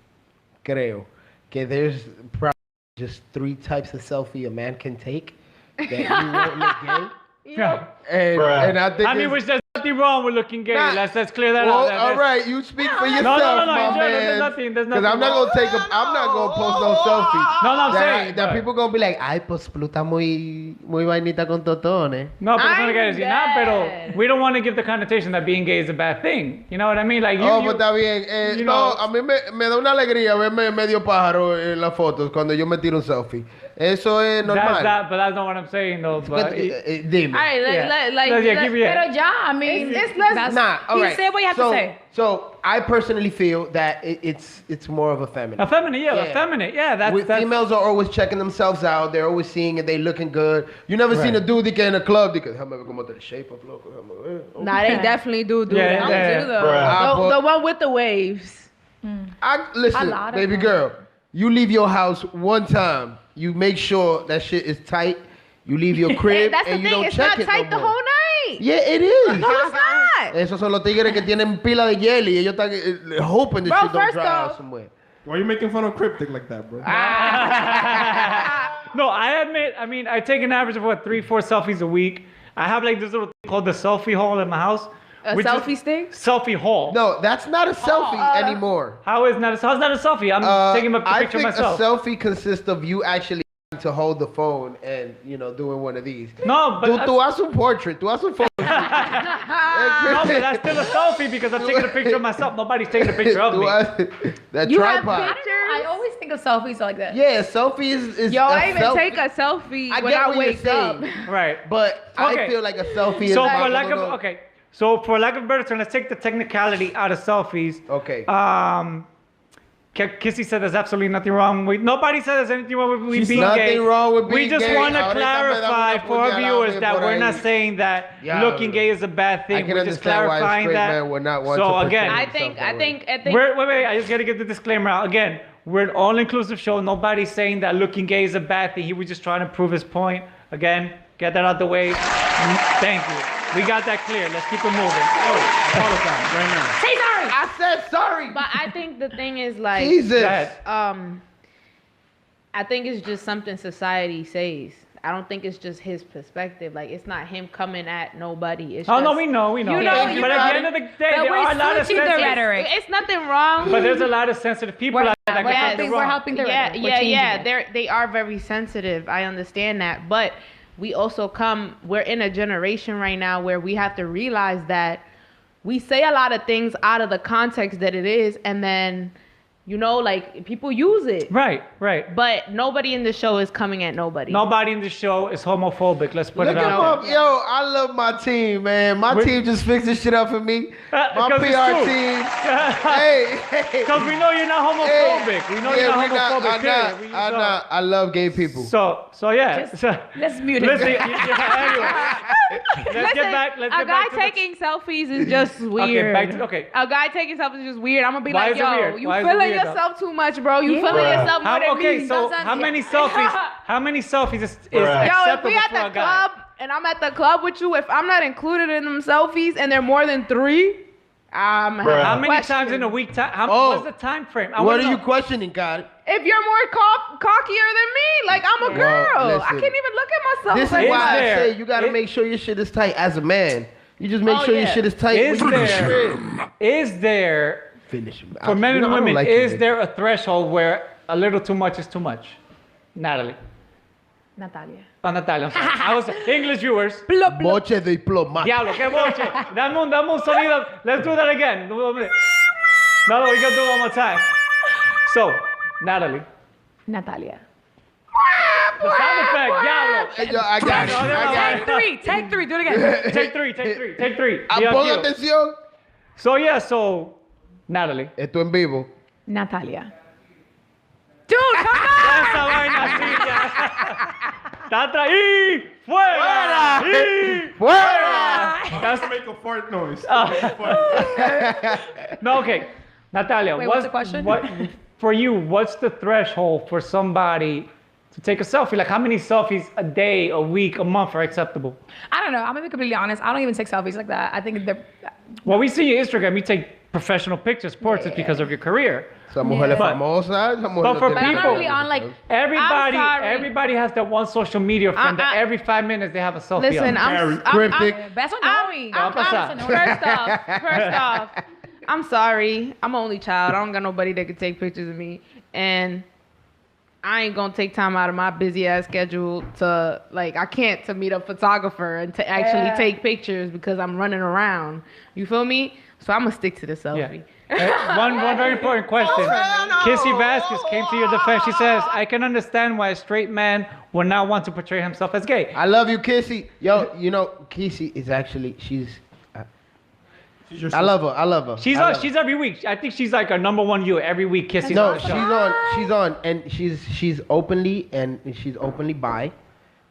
creo que there's probably just 3 types of selfie a man can take that you won't look gay. Yeah. And I think I mean, it's- which there's nothing wrong with looking gay. Nah. Let's clear that well, out. all right, you speak for yourself, no, my enjoy it. man. There's nothing Because I'm not wrong. I'm not gonna post no selfie. No, I'm saying. That but- people gonna be like, ay, pues Blue está muy vainita con totones. No, pero eso no I'm quiere decir nada, pero dead. we don't want to give the connotation that being gay is a bad thing. You know what I mean? Like you, Oh, you pues está bien. you No, know- a mí me da una alegría verme medio pájaro en las fotos cuando yo me tiro un selfie. Eso es normal. but that's not what I'm saying though. But Dime. All right, Yeah. like, Yeah, keep it- Pero ya, I mean, It's less- that's, Nah, all you right. say what you have so, to say. So I personally feel that it's more of a feminine. effeminate, yeah, Yeah. effeminate, yeah. That's Females are always checking themselves out. They're always seeing it. They looking good. You never seen a Right. dude que in a club que déjame ver cómo te shape up, loco. Déjame ver. Oh. Nah, they definitely do Yeah, that. yeah. Do though. Bruh. The one with the waves. Listen, A lot of baby them. girl, you leave your house one time. You make sure that shit is tight. You leave your crib That's the and you thing. don't It's check not it tight no the more. whole night. Yeah, it is. No, it's not. Esos son los tigres que tienen pila de jelly. Ellos están hoping the Bro, shit don't first dry out off- somewhere. Why are you making fun of Cryptic like that, bro? No, I admit. I mean, I take an average of 3-4 selfies a week. I have like this little thing called the selfie hole in my house. A which is- selfie stick? Selfie hole. No, that's not a selfie anymore. How's not a selfie? I'm taking a I picture of think myself. a selfie consists of you actually to hold the phone and doing one of these. No, but Tú haz un portrait. Tú haz un photo. no, but that's still a selfie because I'm taking a picture of myself. Nobody's taking a picture of Tú me. haz- that You have tripod. pictures? I always think of selfies like that. Yeah, a selfie is Yo, a I even selfie. take a selfie I when get I what you're wake up. saying, Right. but Okay. I feel like a selfie is So like for one lack of of those- okay, so for lack of a better term, let's take the technicality out of selfies. Okay. Kissy said there's absolutely nothing wrong with. Nobody said there's anything wrong with She's being nothing gay. wrong with We being just gay. want to Ahorita me da clarify una for our puñalada viewers that por we're ahí. not saying that Yeah, looking bro. gay is a bad thing. I can We're just understand why a clarifying straight that. man would not want so to again, pretend. I think. wait. I just gotta get the disclaimer out. Again, we're an all-inclusive show. Nobody's saying that looking gay is a bad thing. He was just trying to prove his point. Again, get that out the way. Thank you. We got that clear. Let's keep it moving. Apologize right now. Say sorry. I said sorry. But I think the thing is like, Jesus. Go ahead. I think it's just something society says. I don't think it's just his perspective. Like it's not him coming at nobody. It's Oh just, no, we know. You know, but you at know. the end of the day, But there we're are a lot of switching the sensitive. rhetoric. It's nothing wrong. But there's a lot of sensitive people We're- out there that we're get yes. something we're wrong. helping the yeah, rhetoric. We're yeah, changing yeah. it. They are very sensitive. I understand that, but we also we're in a generation right now where we have to realize that we say a lot of things out of the context that it is, and then like people use it. Right. But nobody in the show is coming at nobody. Nobody in the show is homophobic. Let's put Look it at out my, there. yo, I love my team, man. My We're- team just fixed this shit up for me. My Because it's PR true. team. Hey, Because we know you're not homophobic. We know you're not we're homophobic. I'm period. We- not. I'm not. I love gay people. So yeah. Just- So- Let's mute it. Listen, anyway, let's get back. Let's a get guy back to taking selfies is just weird. okay. A guy taking selfies is just weird. I'm gonna be Why like, is it yo, weird? you Why is it feeling weird, though? yourself too much, bro. You Yeah. feeling yourself more than Okay, me. so Sometimes, how yeah. many selfies? How many selfies is Yo, if acceptable we at for a the guy? club and I'm at the club with you, if I'm not included in them selfies and they're more than 3, I'm having How a many question. times in a week? Oh. What's the time frame? I What wanna are you know. questioning, God? If you're more cockier than me, like I'm a Well, girl, I listen. can't even look at myself. This is like Is why that. I there- say you gotta it- make sure your shit is tight as a man. You just make Oh, sure your yeah. shit is tight. Is when you there- shit. Is there Finish him. for men and I don't women? like you, Is babe. there a threshold where a little too much is too much? Natalie. Natalia. Natalia. I'm sorry. I was English viewers. Boche diplomático. Diablo, qué boche. Dame un sonido. Let's do that again. No, we gotta do it one more time. So, Natalie. Natalia. The sound effect, diablo. Hey, yo, I got it. I got Take it. three. Take three. Do it again. Take three. Pon Dios. atención. So Natalie. Esto en vivo. Natalia. Dude, come on. Esa vaina sí, ya. Está atrás. ¡Y fuera! ¡Y ¡Fuera! Let's make a fart noise. No, okay. Natalia, Wait, what's the question? What, for you, what's the threshold for somebody to take a selfie? Like, how many selfies a day, a week, a month are acceptable? I don't know. I'm gonna be completely honest. I don't even take selfies like that. I think they're. Well, we see your Instagram. You take professional pictures, portraits because of your career. Esa mujer es But- famosa. Esa mujer but no for tiene But I'm not people- really on like. Everybody, sorry. everybody has that one social media friend that every 5 minutes they have a selfie. Listen, on. Cryptic. That's annoying. First off, I'm sorry. I'm an only child. I don't got nobody that can take pictures of me, and I ain't gonna take time out of my busy ass schedule to to meet a photographer and to actually Yeah. take pictures because I'm running around. You feel me? So I'm gonna stick to the selfie. One very important question. Kissy Vasquez came to your defense. She says, I can understand why a straight man would not want to portray himself as gay. I love you, Kissy. Yo, you know, Kissy is actually, I love her. I love her. She's I on. love her. She's every week. I think she's like our number one viewer every week. Kissy's No, on the she's show. on. She's on, and she's openly bi.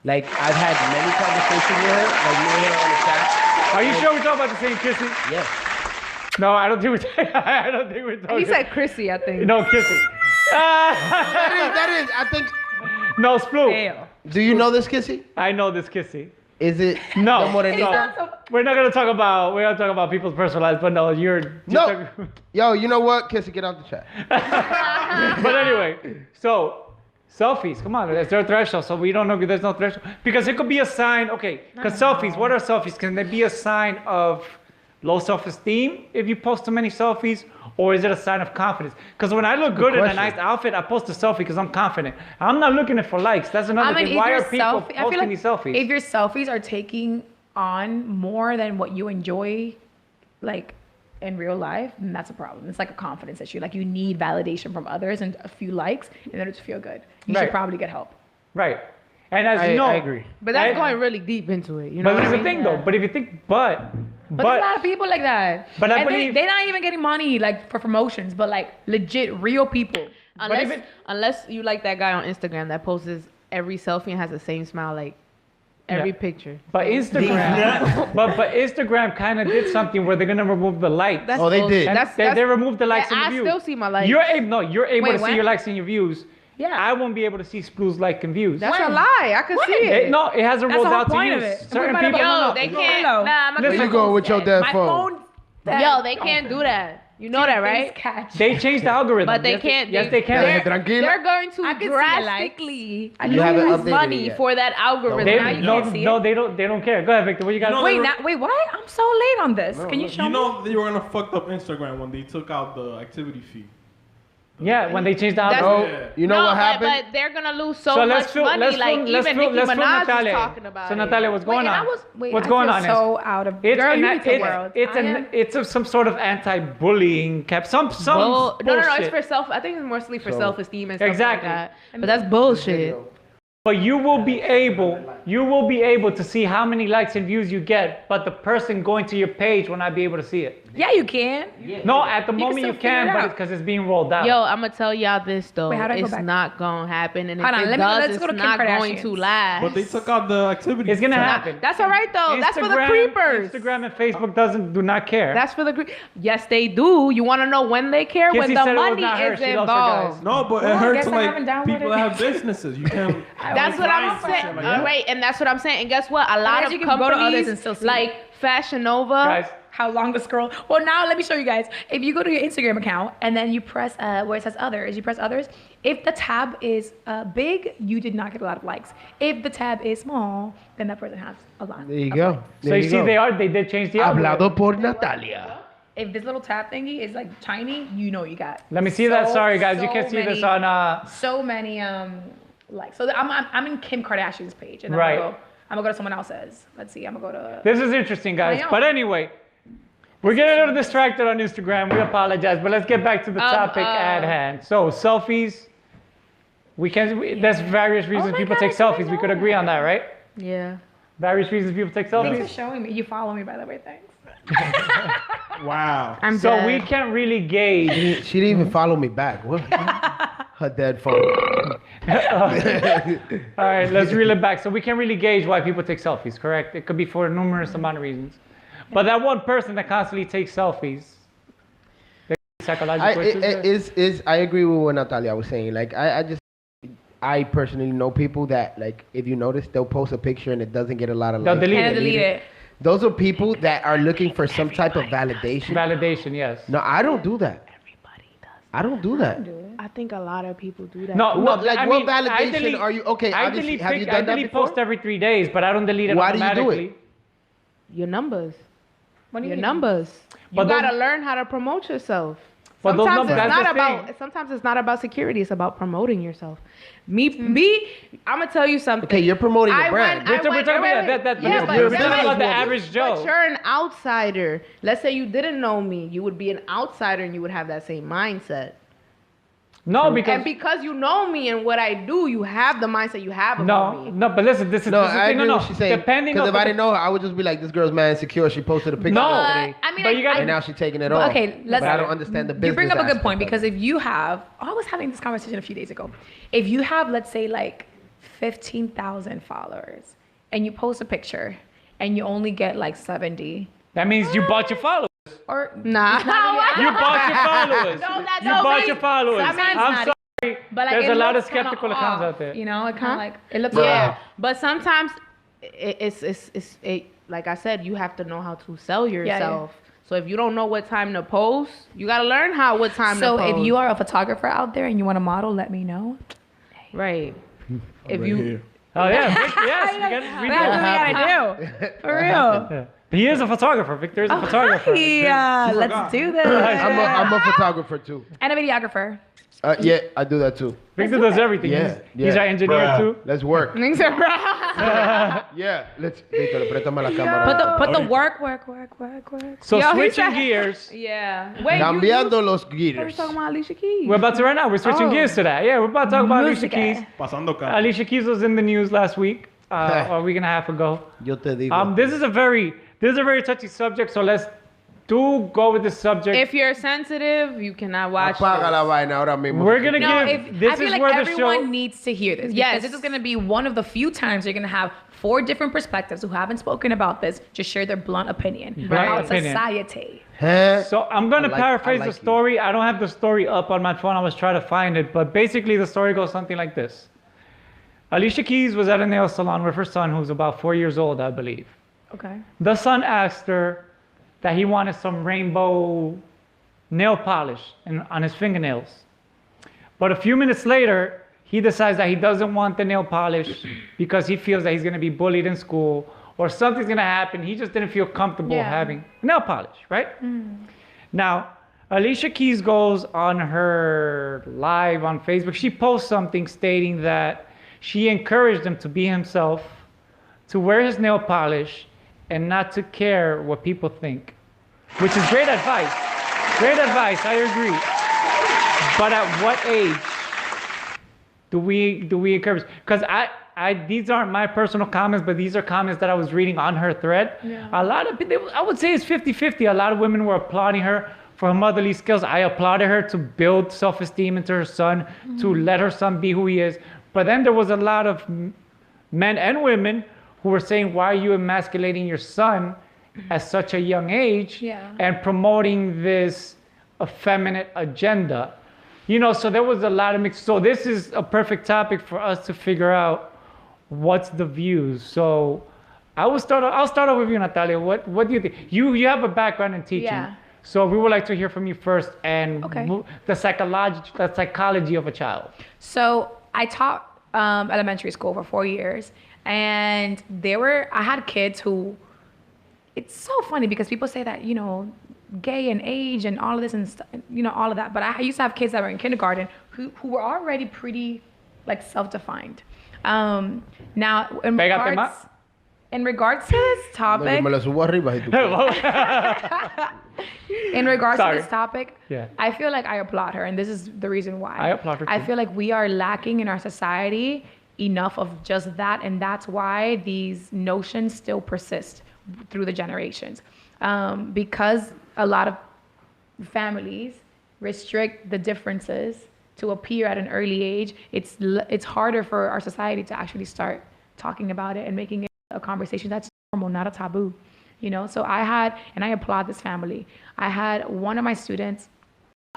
Like I've had many conversations with her. Like me and her on the chat. Are you sure we're talking about the same Kissy? Yes. No, I don't think we're. I don't think we're talking. He said Chrissy, I think. no Kissy. That is. I think. No Sploot. Damn. Do you know this, Kissy? I know this Kissy. Is it? No, the Morenita? no. We're not gonna talk about. We're not talking about people's personal lives, but no, you're. Just No. Yo, you know what? Kissy, get out the chat. But anyway, so selfies. Come on, is there a threshold? So we don't know if there's no threshold because it could be a sign. Okay, because selfies. What are selfies? Can they be a sign of low self-esteem if you post too many selfies, or is it a sign of confidence? Because when I look good in a question. nice outfit, I post a selfie because I'm confident. I'm not looking at for likes. That's another thing. Why are people posting these selfies? If your selfies are taking on more than what you enjoy, like in real life, then that's a problem. It's like a confidence issue. Like you need validation from others and a few likes in order to feel good. You Right. should probably get help. Right. And as you know, I agree. But that's and- going really deep into it. You know But what I that's the mean? thing, though. But if you think, But there's a lot of people like that. But I and believe- they're not even getting money like for promotions, but like legit real people. Unless, even- unless you like that guy on Instagram that posts every selfie and has the same smile like every Yeah. picture. But Instagram, but Instagram kind of did something where they're gonna remove the likes. That's Oh, they bullshit. did. They removed the likes and the I views. still see my likes. You're able Wait, to see what? your likes and your views. Yeah. I won't be able to see Sploo's like and views. That's When? a lie. I can see it. No, it hasn't That's rolled the whole out to point you. of it. Certain We might people. have- Yo, they No. can't. No. Nah, I'm not There gonna you go with your dad My phone. Yo, they can't do that. You know that, right? Catch. They changed the algorithm. But they Yes, can't. Yes, they can. Deje tranquila. They're going to I can see the likes. drastically You haven't lose updated it money yet. for that algorithm. They, Now you no, can't see no, it. they don't. They don't care. Go ahead, Victor. What you got? You know, Wait, they now, wait, what? I'm so late on this. Can you show You me? know they were gonna fuck up Instagram when they took out the activity fee. Yeah, when they changed the That's- algorithm. Oh, you know what happened? But they're gonna lose so, So much money. Like even Nicki Minaj is talking about So it. Natalia, what's going Wait, and on? I was, wait, what's I going feel on? so out of. It's Girl, an, you need to it's, world. it's, some sort of anti-bullying cap. Some No, no, it's bullshit. for self. I think it's mostly for So- self-esteem and stuff Exactly. like that. But that's bullshit. But you will be able to see how many likes and views you get, but the person going to your page will not be able to see it. Yeah, you can. No, at the can moment still you figure can, it but out. it's because it's being rolled out. Yo, I'm gonna tell y'all this though. Wait, how do I go It's back? not gonna happen, and if Hold on, it let's does, go to it's Kim not going to Kardashian's. last. But they took out the activity. It's gonna fee. happen. That's all right though. That's for the creepers. Instagram and Facebook do not care. That's for the Yes, they do. You want to know when they care? When Kissy the said it was money not her. is She loves her guys. involved. No, but Well, it I hurts guess to I haven't like downloaded people that it. have businesses. You can't. That's what I'm Clients and saying. shit like that. Right, and that's what I'm saying. And guess what? A lot guess of you can go to others companies and still see like Fashion Nova. Guys, How long to scroll? Well, now let me show you guys. If you go to your Instagram account and then you press where it says others, you press others. If the tab is big, you did not get a lot of likes. If the tab is small, then that person has a lot. There you of go. likes. so There you see, go. they did change the algorithm. Hablado por Natalia. If this little tab thingy is like tiny, you know you got. Let me see that. so- Sorry, guys, you so can see this many- on. So many likes. So I'm in Kim Kardashian's page, and Right. I'm gonna go to someone else's. Let's see. I'm gonna go to. This is interesting, guys. I know. But anyway, we're getting a little distracted on Instagram. We apologize, but let's get back to the topic at hand. So selfies. There's various reasons my people God, take I didn't selfies. We know could agree on that, right? Yeah. Various reasons people take Thanks for selfies. showing me. You follow me, by the way. Thanks. Wow. I'm So dead. we can't really gauge. She didn't even follow me back. What? Her dead phone. All right, let's reel it back. So we can't really gauge why people take selfies, correct? It could be for numerous amount of reasons. But that one person that constantly takes selfies, psychological issues. I agree with what Natalia was saying. Like I personally know people that, like, if you notice, they'll post a picture and it doesn't get a lot of They'll likes. delete And it. delete it. Those are people that are looking for some type of validation. Validation, yes. No, I don't do that. Everybody does. I don't do that. I think a lot of people do that. No, What, no, like, I what mean, I validation delete- are you? Okay, I obviously, delete, have you I done that delete before? posts every 3 days, but I don't delete it Why do you do automatically. it? Your numbers. What do Your mean? numbers. You But those- gotta learn how to promote yourself. But those Sometimes numbers- it's that's not the about. thing. Sometimes it's not about security. It's about promoting yourself. I'm gonna tell you something. Okay, you're promoting your brand. We're talking about yeah, but we're yeah, talking about the but- average But Joe. you're an outsider. Let's say you didn't know me. You would be an outsider and you would have that same mindset. No, because And because you know me and what I do, you have the mindset you have about me. no, but listen, this is No, this is the I thing. agree No, with what she's saying. Depending Because on if I didn't know her, I would just be like, this girl's mad insecure. She posted a picture No. today, I mean, But you gotta- and now she's taking it But off. okay, let's. But I don't understand the business. You bring up a good aspect point of because it. if you have, I was having this conversation a few days ago. If you have, let's say, like 15,000 followers, and you post a picture, and you only get like 70, that means you bought your followers. or Nah. You bought your followers. No, that You don't bought mean- your followers. Sometimes I'm not. sorry. but like There's it a lot of looks kinda skeptical accounts off, out there. You know, it kind Huh? of like it looks. Yeah, but sometimes it's like I said, you have to know how to sell yourself. So if you don't know what time to post, you gotta learn what time So to post. if you are a photographer out there and you want to model, let me know. right, if Right you here. Oh yeah, Vic, yes, we got, we That's what we gotta do. For real. Yeah. He is a photographer. Victor is a photographer. Yeah, let's forgot. do this. I'm a photographer too. And a videographer. Yeah, I do that too. Victor does everything. Yeah, He's yeah. our engineer too. Let's work. Put Yeah, let's. Víctor, préstame la cámara. Put the work. So Yo, he switching said- gears. Yeah. Wait, Cambiando los you gears. talking about Alicia Keys? We're about to right now. We're switching Oh. gears to that. Yeah, we're about to talk about Alicia Música. Keys. Pasando cara. Alicia Keys was in the news last week, or a week and a half ago. Yo te digo. This is a very touchy subject. So let's go with this subject. If you're sensitive, you cannot watch. Apaga this. la vaina ahora mismo. We're gonna No, give. if, This I feel is like where the everyone show. needs to hear this. Yes. Because this is going to be one of the few times you're going to have 4 different perspectives who haven't spoken about this just share their blunt opinion Blunt about opinion. society. Huh? So I'm gonna I like paraphrase you. the story. I don't have the story up on my phone. I was trying to find it, but basically the story goes something like this. Alicia Keys was at a nail salon with her son, who's about 4 years old, I believe. Okay. The son asked her that he wanted some rainbow nail polish on his fingernails. But a few minutes later, he decides that he doesn't want the nail polish because he feels that he's going to be bullied in school or something's going to happen. He just didn't feel comfortable Yeah. having nail polish, right? Now, Alicia Keys goes on her live on Facebook. She posts something stating that she encouraged him to be himself, to wear his nail polish, and not to care what people think, which is great advice. Great advice, I agree. But at what age do we encourage? Because these aren't my personal comments, but these are comments that I was reading on her thread. Yeah. A lot of people, I would say it's 50-50. A lot of women were applauding her for her motherly skills. I applauded her to build self-esteem into her son, to let her son be who he is. But then there was a lot of men and women who were saying, why are you emasculating your son at such a young age Yeah. and promoting this effeminate agenda? You know, so there was a lot of mixed. So this is a perfect topic for us to figure out what's the views. So I'll start off with you, Natalia. What do you think? You have a background in teaching. Yeah. So we would like to hear from you first and Okay. the psychology of a child. So I taught elementary school for 4 years, and I had kids who, it's so funny because people say that, you know, gay and age and all of this and you know, all of that. But I used to have kids that were in kindergarten who were already pretty like self-defined. Now, in Pégate regards, más. in regards to this topic, Me lo subo arriba si tú quieres. in regards Sorry. to this topic, Yeah. I feel like I applaud her, and this is the reason why. I applaud her I too. feel like we are lacking in our society enough of just that, and that's why these notions still persist through the generations. Because a lot of families restrict the differences to appear at an early age, it's harder for our society to actually start talking about it and making it a conversation that's normal, not a taboo. You know, so and I applaud this family. I had one of my students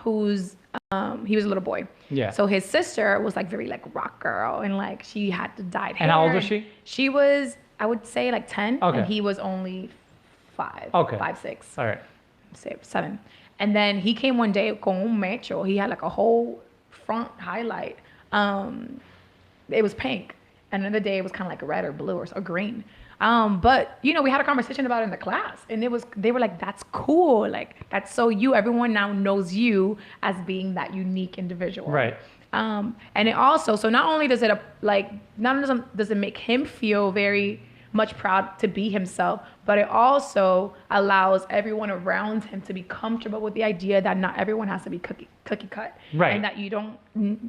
who's he was a little boy. Yeah. So his sister was like very like rock girl, and like she had the dyed hair. And how old was she? She was, I would say, like 10, Okay. and he was only 5. Okay. 5, 6, All right. 7. And then he came one day con un mecho. He had like a whole front highlight. It was pink, and another day it was kind of like red or blue or green. But you know, we had a conversation about it in the class, and they were like, "That's cool. Like that's so you. Everyone now knows you as being that unique individual." Right. And it also, so not only does it not only does it make him feel very much proud to be himself, but it also allows everyone around him to be comfortable with the idea that not everyone has to be cookie cut, Right. and that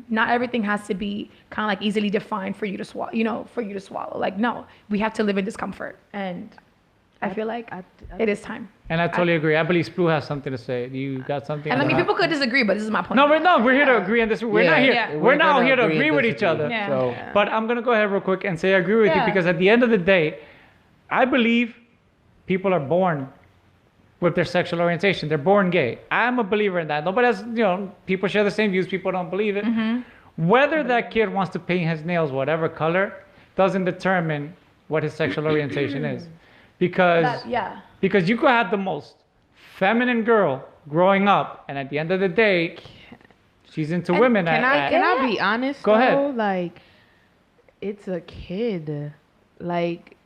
not everything has to be kind of like easily defined for you to swallow. Like, no, we have to live in discomfort, and I feel like it is time. And I totally agree. I believe Splu has something to say. You got something? And I mean, people could disagree, but this is my point. No, we're here to agree on this. We're not here. Yeah. We're not gonna here to agree agree and with each disagree. other. Yeah. So, But I'm gonna go ahead real quick and say I agree with you Yeah. because at the end of the day, I believe people are born with their sexual orientation. They're born gay. I'm a believer in that. Nobody has, people share the same views. People don't believe it. Whether that kid wants to paint his nails whatever color doesn't determine what his sexual orientation is, because because you could have the most feminine girl growing up, and at the end of the day, she's into women. Can I be honest? Go ahead. though? Like, it's a kid. Like,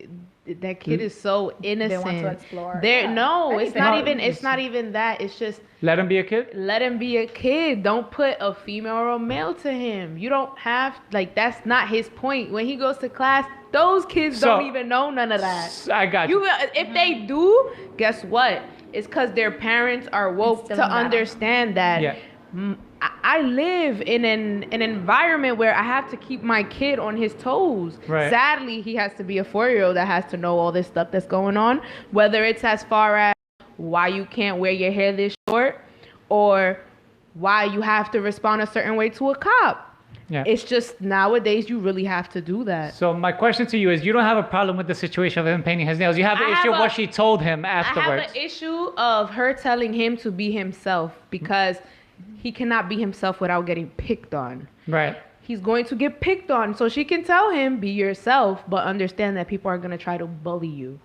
that kid is so innocent. want to explore. There, Yeah. no, it's Anything. not No, even. It's not even that. It's just Let him be a kid. let him be a kid. Don't put a female or a male to him. You don't have that's not his point. When he goes to class, those kids So- don't even know none of that. I got you. If they do, guess what? It's because their parents are woke to Instilling that. understand that. Yeah. I live in an environment where I have to keep my kid on his toes. Right. Sadly, he has to be a 4-year-old that has to know all this stuff that's going on, whether it's as far as why you can't wear your hair this short or why you have to respond a certain way to a cop. Yeah. It's just nowadays you really have to do that. So my question to you is, you don't have a problem with the situation of him painting his nails. You have the I issue have of what she told him I afterwards. have an issue of her telling him to be himself because he cannot be himself without getting picked on. Right. He's going to get picked on. So she can tell him, be yourself, but understand that people are going to try to bully you.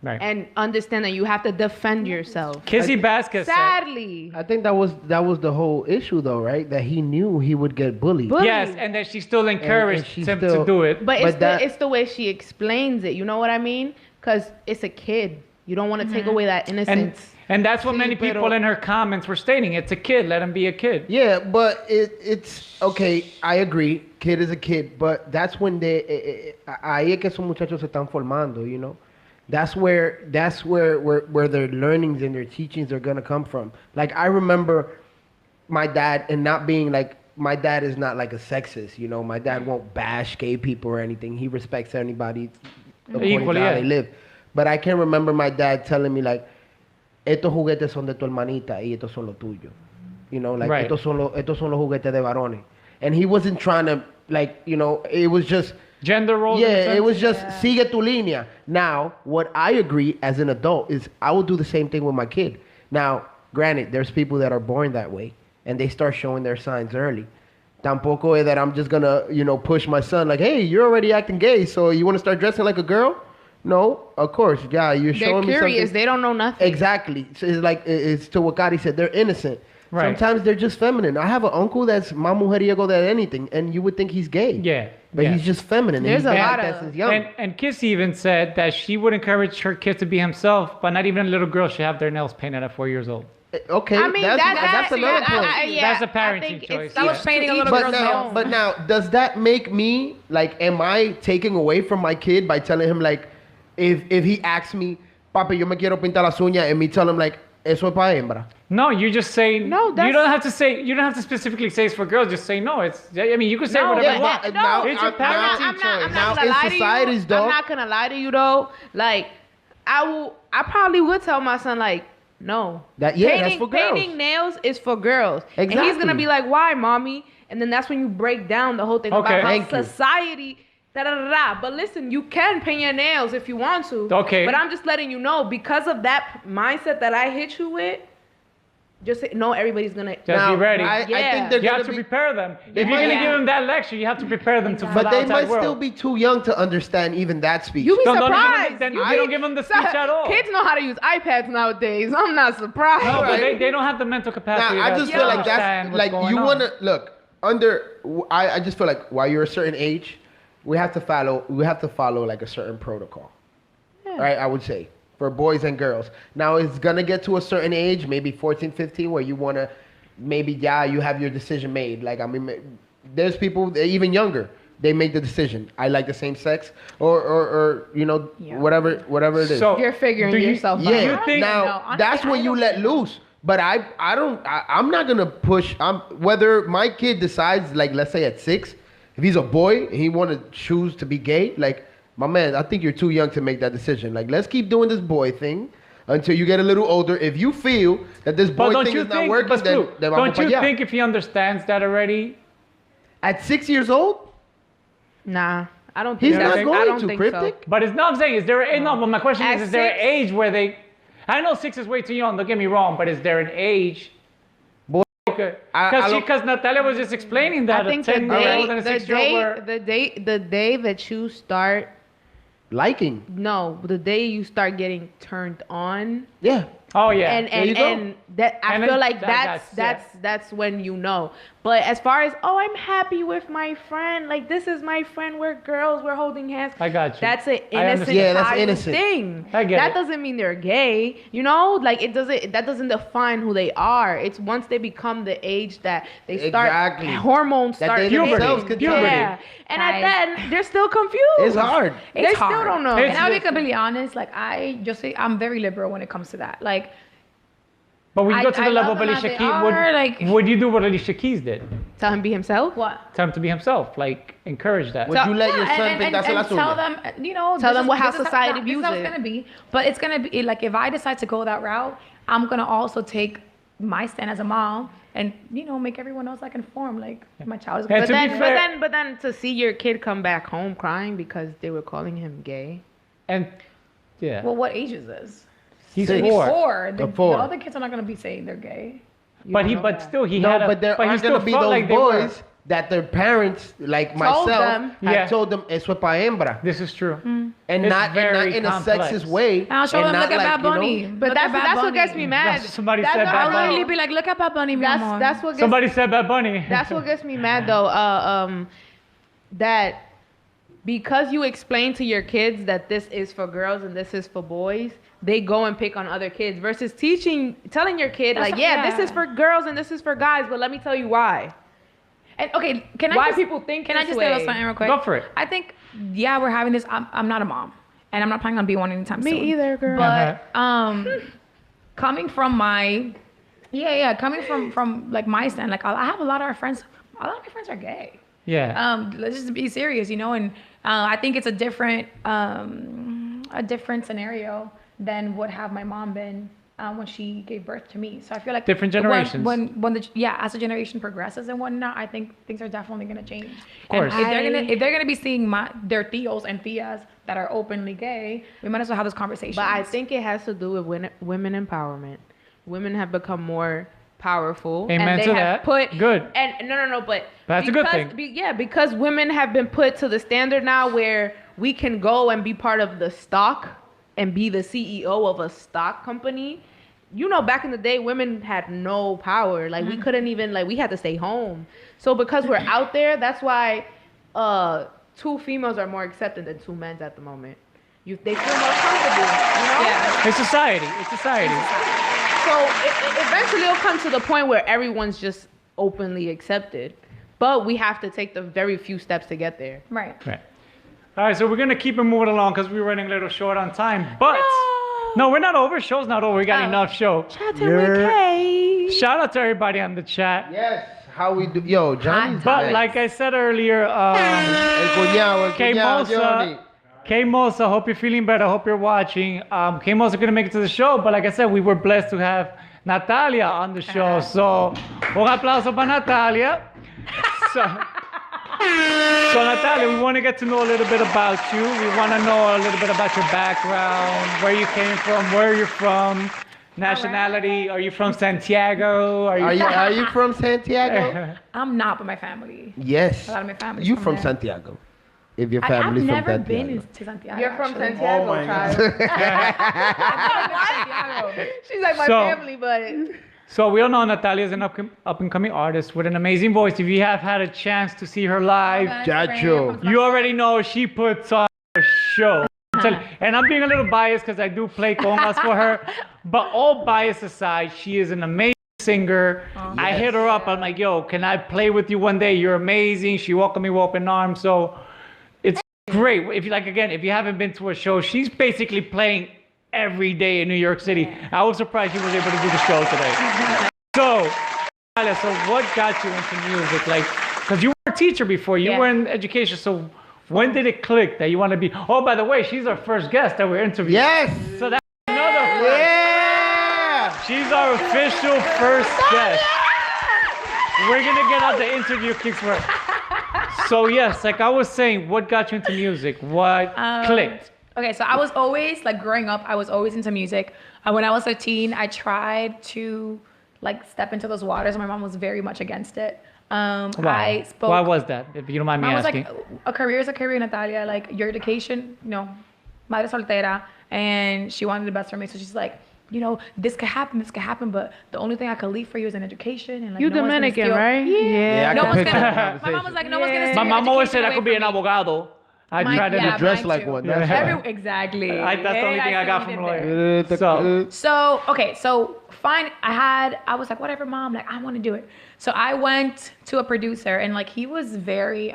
Right. And understand that you have to defend yourself. Kizzy Vasquez said, Sadly. I think that was the whole issue, though, right? That he knew he would get bullied. Bullied. yes, and that she still encouraged she him still- to do it. But But it's the way she explains it. You know what I mean? Because it's a kid. You don't want to take away that and innocence. and that's what Sí, many people pero- in her comments were stating. It's a kid. Let him be a kid. Yeah, but it's okay. I agree. Kid is a kid, but that's when ahí es que esos muchachos se están formando. You know, that's where their learnings and their teachings are gonna come from. Like I remember my dad, and not being like, my dad is not like a sexist. You know, my dad won't bash gay people or anything. He respects anybody according Equally, to how yeah. they live. But I can remember my dad telling me like, estos juguetes son de tu hermanita y estos son los tuyos. You know, like Right. estos son los juguetes de varones. And he wasn't trying to it was just Gender roles. in a yeah, sense? it was just sigue tu línea. Now, what I agree as an adult is I will do the same thing with my kid. Now, granted, there's people that are born that way and they start showing their signs early. Tampoco es that I'm just gonna, push my son like, hey, you're already acting gay, so you want to start dressing like a girl? No, of course, yeah, you're They're showing me curious. something. They don't know nothing. Exactly. So it's like, it's to what Gotti said, they're innocent. Right. Sometimes they're just feminine. I have an uncle that's más mujeriego than anything, and you would think he's gay. Yeah. But yeah. he's just feminine. There's and he's a been lot like that of- since young. And Kissy even said that she would encourage her kid to be himself, but not even a little girl should have their nails painted at 4 years old. Okay, I mean, that's another point. That's a parenting choice. That was Yeah. painting a little But girl's now, nails. but now, does that make me like? Am I taking away from my kid by telling him like, if he asks me, papi, yo me quiero pintar las uñas, and me tell him like, eso es para hembra. No, you just say No, You that's- don't have to say. You don't have to specifically say it's for girls. Just say no. It's. I mean, you can say No, whatever yeah, you want. but No, now- it's your now- parenting I'm not choice. Now, gonna in lie to society's you. dog- I'm not gonna lie to you though. Like, I probably would tell my son like, no. That's for girls. Painting nails is for girls. And he's Exactly. gonna be like, why, mommy? And then that's when you break down the whole thing Okay. about Thank how you. society. Da-da-da-da. But listen, you can paint your nails if you want to. Okay. But I'm just letting you know, because of that mindset that I hit you with, just say, no, everybody's gonna. Just be ready. I Yeah. think they're You have gonna to be, prepare them. If They you're might- gonna Yeah. give them that lecture, you have to prepare them to. for but the they outside might world. still be too young to understand even that speech. You be Don't give them- surprised. then You you be- don't give them the speech at all. Kids know how to use iPads nowadays. I'm not surprised. No, but Right. they don't have the mental capacity. Now, I to just feel like understand that's what's like going you on. want to look I just feel like while you're a certain age, we have to follow like a certain protocol. Right? I would say for boys and girls. Now it's going to get to a certain age, maybe 14, 15 where you want to maybe you have your decision made. Like I mean there's people even younger. They make the decision. I like the same sex or you know Yeah. whatever it is. So, You're figuring do you- yourself do out. you Yeah. think- now No, honestly, that's when I you don't let think so. loose. But I'm not gonna push. Whether my kid decides, like let's say at 6, if he's a boy and he want to choose to be gay, like my man, I think you're too young to make that decision. Like let's keep doing this boy thing until you get a little older. If you feel that this But boy don't thing you is not think? working, But then Stu, vamos don't pa' you allá. think if he understands that already? At 6 years old, Nah, I don't he's think not that's- I going don't to think cryptic. So. But it's not. I'm saying, is there? No, but my question At is there an 6? age where they? I know 6 is way too young. Don't get me wrong, but is there an age? Boy, I Because Natalia was just explaining that I think a 10-year-old and a 6-year-old were. the day that you start liking, the day you start getting turned on, yeah. Oh yeah. and There you go. and that I And feel then like that's that's when you know. But as far as I'm happy with my friend, like this is my friend, we're girls, we're holding hands. I got you. That's an I innocent understand. Yeah, that's child innocent. thing. I get that it. doesn't mean they're gay, you know. Like that doesn't define who they are. It's once they become the age that they start Exactly. hormones That start they hitting. themselves could tell. Yeah, and at Guys. then they're still confused. It's hard. They It's still hard. don't know. It's- And I'll be completely honest. Like I'm very liberal when it comes to that. Like But when you go I to the level love of them as Alicia they Keys, are, like- would you do what Alicia Keys did? Tell him be himself. what? Tell him to be himself. Like encourage that. Would you let your Yeah, son think that's and a tell them, Tell them how this is society this views is how it. it's gonna be. But it's gonna be like if I decide to go that route, I'm gonna also take my stand as a mom and make everyone else like informed. Like my child is And gonna to be fair- But then to see your kid come back home crying because they were calling him gay. And yeah, Well, what age is this? he's Six. 4. Four. The, Four. the other kids are not gonna be saying they're gay. But still, he No, had. but there he aren't still gonna be felt those like they were. boys that their parents, like Told myself, them. have Yeah. told them eso es pa' hembra, This is true. and It's not very in a complex. sexist way. And I'll show and them. not Look at like, Bad Bunny. But Look at Bad that's what Bunny. gets me mad. Somebody That's said what- Bad I'll Bunny. literally be like, look at Bad Bunny, mi amor. That's what gets Somebody said Bad Bunny. That's what gets me mad though. That because you explain to your kids that this is for girls and this is for boys, they go and pick on other kids versus telling your kid That's like, a- yeah, this yeah. is for girls and this is for guys, but let me tell you why. And okay, can Why I just, people think Can I this just say a way? little something real quick? Go for it. I think we're having this. I'm not a mom, and I'm not planning on being one anytime soon. Me either, girl. But coming from my coming from like my stand, like I have a lot of our friends. A lot of my friends are gay. Yeah. Let's just be serious, and I think it's a different scenario than would have my mom been when she gave birth to me. So I feel like Different generations. When as the generation progresses and whatnot, I think things are definitely gonna change. Of course. And if they're gonna be seeing their tios and tias that are openly gay, we might as well have this conversation. But I think it has to do with women empowerment. Women have become more powerful. Amen and they to have that. Put, Good. And no, but That's a good because- thing. because women have been put to the standard now where we can go and be part of the stock and be the CEO of a stock company. Back in the day, women had no power. Like we couldn't even we had to stay home. So because we're out there, that's why 2 females are more accepted than 2 men at the moment. They feel more comfortable. yeah. It's society. It's society. So eventually it'll come to the point where everyone's just openly accepted. But we have to take the very few steps to get there. Right. Right. All right, so we're gonna keep it moving along because we're running a little short on time. But no, we're not over. Show's not over. We got enough show. Shout out to everybody on the chat. Yes. How we do? Yo, Johnny's But back. like I said earlier, El cuñado, K Johnny. Mosa, K Mosa, hope you're feeling better. Hope you're watching. K Mosa couldn't make it to the show, but like I said, we were blessed to have Natalia on the show. So, un aplauso para Natalia. So Natalia, we want to get to know a little bit about you. We want to know a little bit about your background, where you came from, where you're from, nationality. Are you from Santiago? Are you from Santiago? I'm not, but my family. Yes. A lot of my family. You from Santiago? If your I've family's from never Santiago. been to Santiago. You're from actually. Santiago, Oh my child. She's like my So- family, but So we all know Natalia is an up-and-coming artist with an amazing voice. If you have had a chance to see her live, Chacho. you already know she puts on a show. And I'm being a little biased because I do play congas for her. But all bias aside, she is an amazing singer. I hit her up. I'm like, yo, can I play with you one day? You're amazing. She welcomed me with open arms. So it's great. If you if you haven't been to a show, she's basically playing every day in New York City. I was surprised she was able to do the show today. So what got you into music? Like, because you were a teacher before, you were in education. So when did it click that you want to be? Oh, by the way, she's our first guest that we're interviewing. Yes. So that's another first. Yeah. She's our official first guest. We're gonna get out the interview kicks for her. So yes, like I was saying, what got you into music? What clicked? Okay, so I was always, like growing up, I was always into music. When I was 13, I tried to like step into those waters. My mom was very much against it. I spoke. Why was that? If you don't mind me Mom was asking. like, a career is a career, Natalia. Like your education, madre soltera, and she wanted the best for me. So she's like, this could happen, but the only thing I could leave for you is an education. And like, you no one's gonna Dominican, steal- right? Yeah, I No can one's picture gonna. that My mom was like, no one's gonna Yeah. steal My your mom always education said I away could be from an me. abogado. I tried to yeah, dress mine like too. one. That's right. Exactly. That's the only thing I got from lawyer. So, So, okay, so fine. I was like, whatever, mom, like, I want to do it. So I went to a producer and like, he was very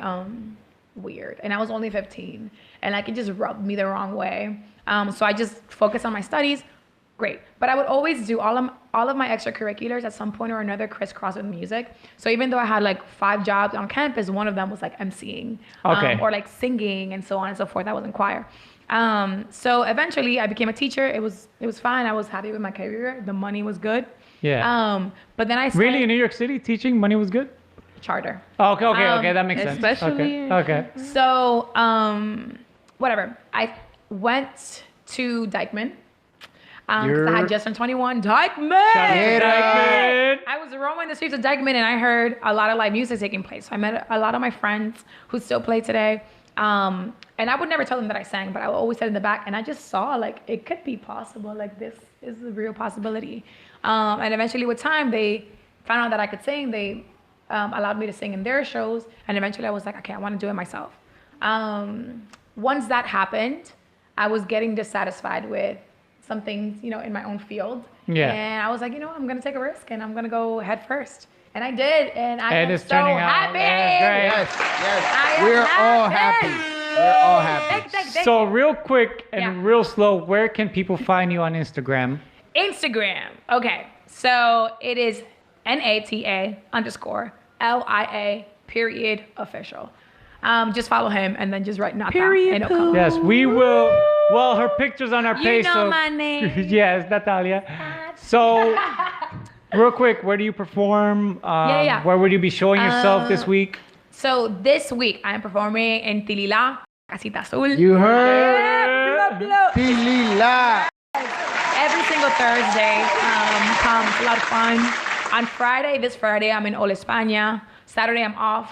weird. And I was only 15 and like, it just rubbed me the wrong way. So I just focused on my studies. Great. But I would always do all of my extracurriculars at some point or another crisscross with music. So even though I had like 5 jobs on campus, one of them was like emceeing or like singing and so on and so forth. I was in choir. So eventually I became a teacher. It was fine. I was happy with my career. The money was good. Yeah. But then I Really, in New York City, teaching money was good? charter. Oh, okay, that makes sense. especially- Okay. So whatever. I went to Dykeman. 'Cause I had just turned 21. Dykeman! Dykeman! I was roaming the streets of Dykeman and I heard a lot of live music taking place. So I met a lot of my friends who still play today. And I would never tell them that I sang, but I would always sit in the back and I just saw like it could be possible. Like this is a real possibility. And eventually with time, they found out that I could sing. They allowed me to sing in their shows. And eventually I was like, okay, I want to do it myself. Once that happened, I was getting dissatisfied with some things, in my own field. Yeah. And I was like, I'm going to take a risk and I'm going to go head first. And I did. And I am it's so turning out. happy. That's great. yes. I am We're all happy. We're all happy. Thank So you. real quick and Yeah. real slow, where can people find you on Instagram? Instagram. Okay. So it is NATA_LIA_official. Just follow him and then just write Nata. Period, And it'll come. poo. Yes, we will. Well, her picture's on our You page. know so my name. yes, Natalia. So, real quick, where do you perform? Yeah. Where would you be showing yourself this week? So this week I am performing in Tilila, Casita Azul. You heard? Yeah, blah, blah. Tilila. Every single Thursday. Come, it's a lot of fun. On this Friday, I'm in Ola España. Saturday, I'm off.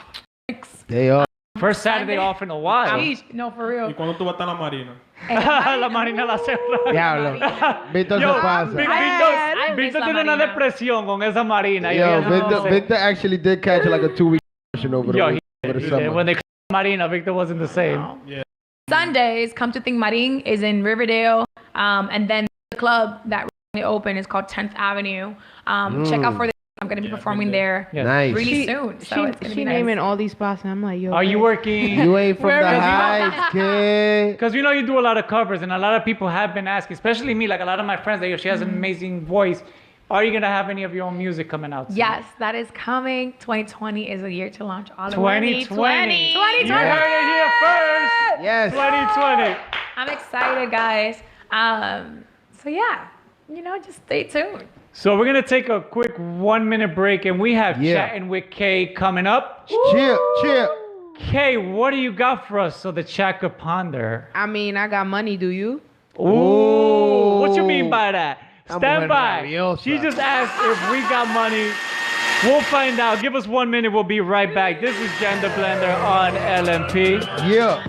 They are. First Saturday off in a while. Sheesh, no, for ¿Y real. cuándo tú vas a estar en la Marina? La Marina la cerró. Diablo. Víctor Yo, se pasa. Víctor miss la tiene una Marina. depresión con esa Marina. Yo, no Victor, sé. Victor actually did catch like a 2-week vacation over Yo, the summer. when they called Marina, Victor wasn't the same. Sundays, Come to Think Marin is in Riverdale. And then the club that recently opened is called 10th Avenue. Check out for the I'm gonna be Yeah, performing been there Yes. Nice. really soon. So it's gonna she be nice. naming all these spots, and I'm like, yo. Are you babe. working? You ain't from Where the is he? heights, kid. Because we know you do a lot of covers, and a lot of people have been asking, especially me, like a lot of my friends, that she has an amazing voice. Are you gonna have any of your own music coming out soon? Yes, that is coming. 2020 is a year to launch all of 2020. 2020. You heard it here first. Yes. 2020. I'm excited, guys. So yeah, just stay tuned. So we're gonna take a quick 1-minute break, and we have Yeah. Chatting with Kay coming up. Chill. Kay, what do you got for us so the chat could ponder? I mean, I got money. Do you? Ooh, what you mean by that? I'm Stand mujer by. rabiosa. She just asked if we got money. We'll find out. Give us 1 minute. We'll be right back. This is Gender Blender on LMP. Yeah.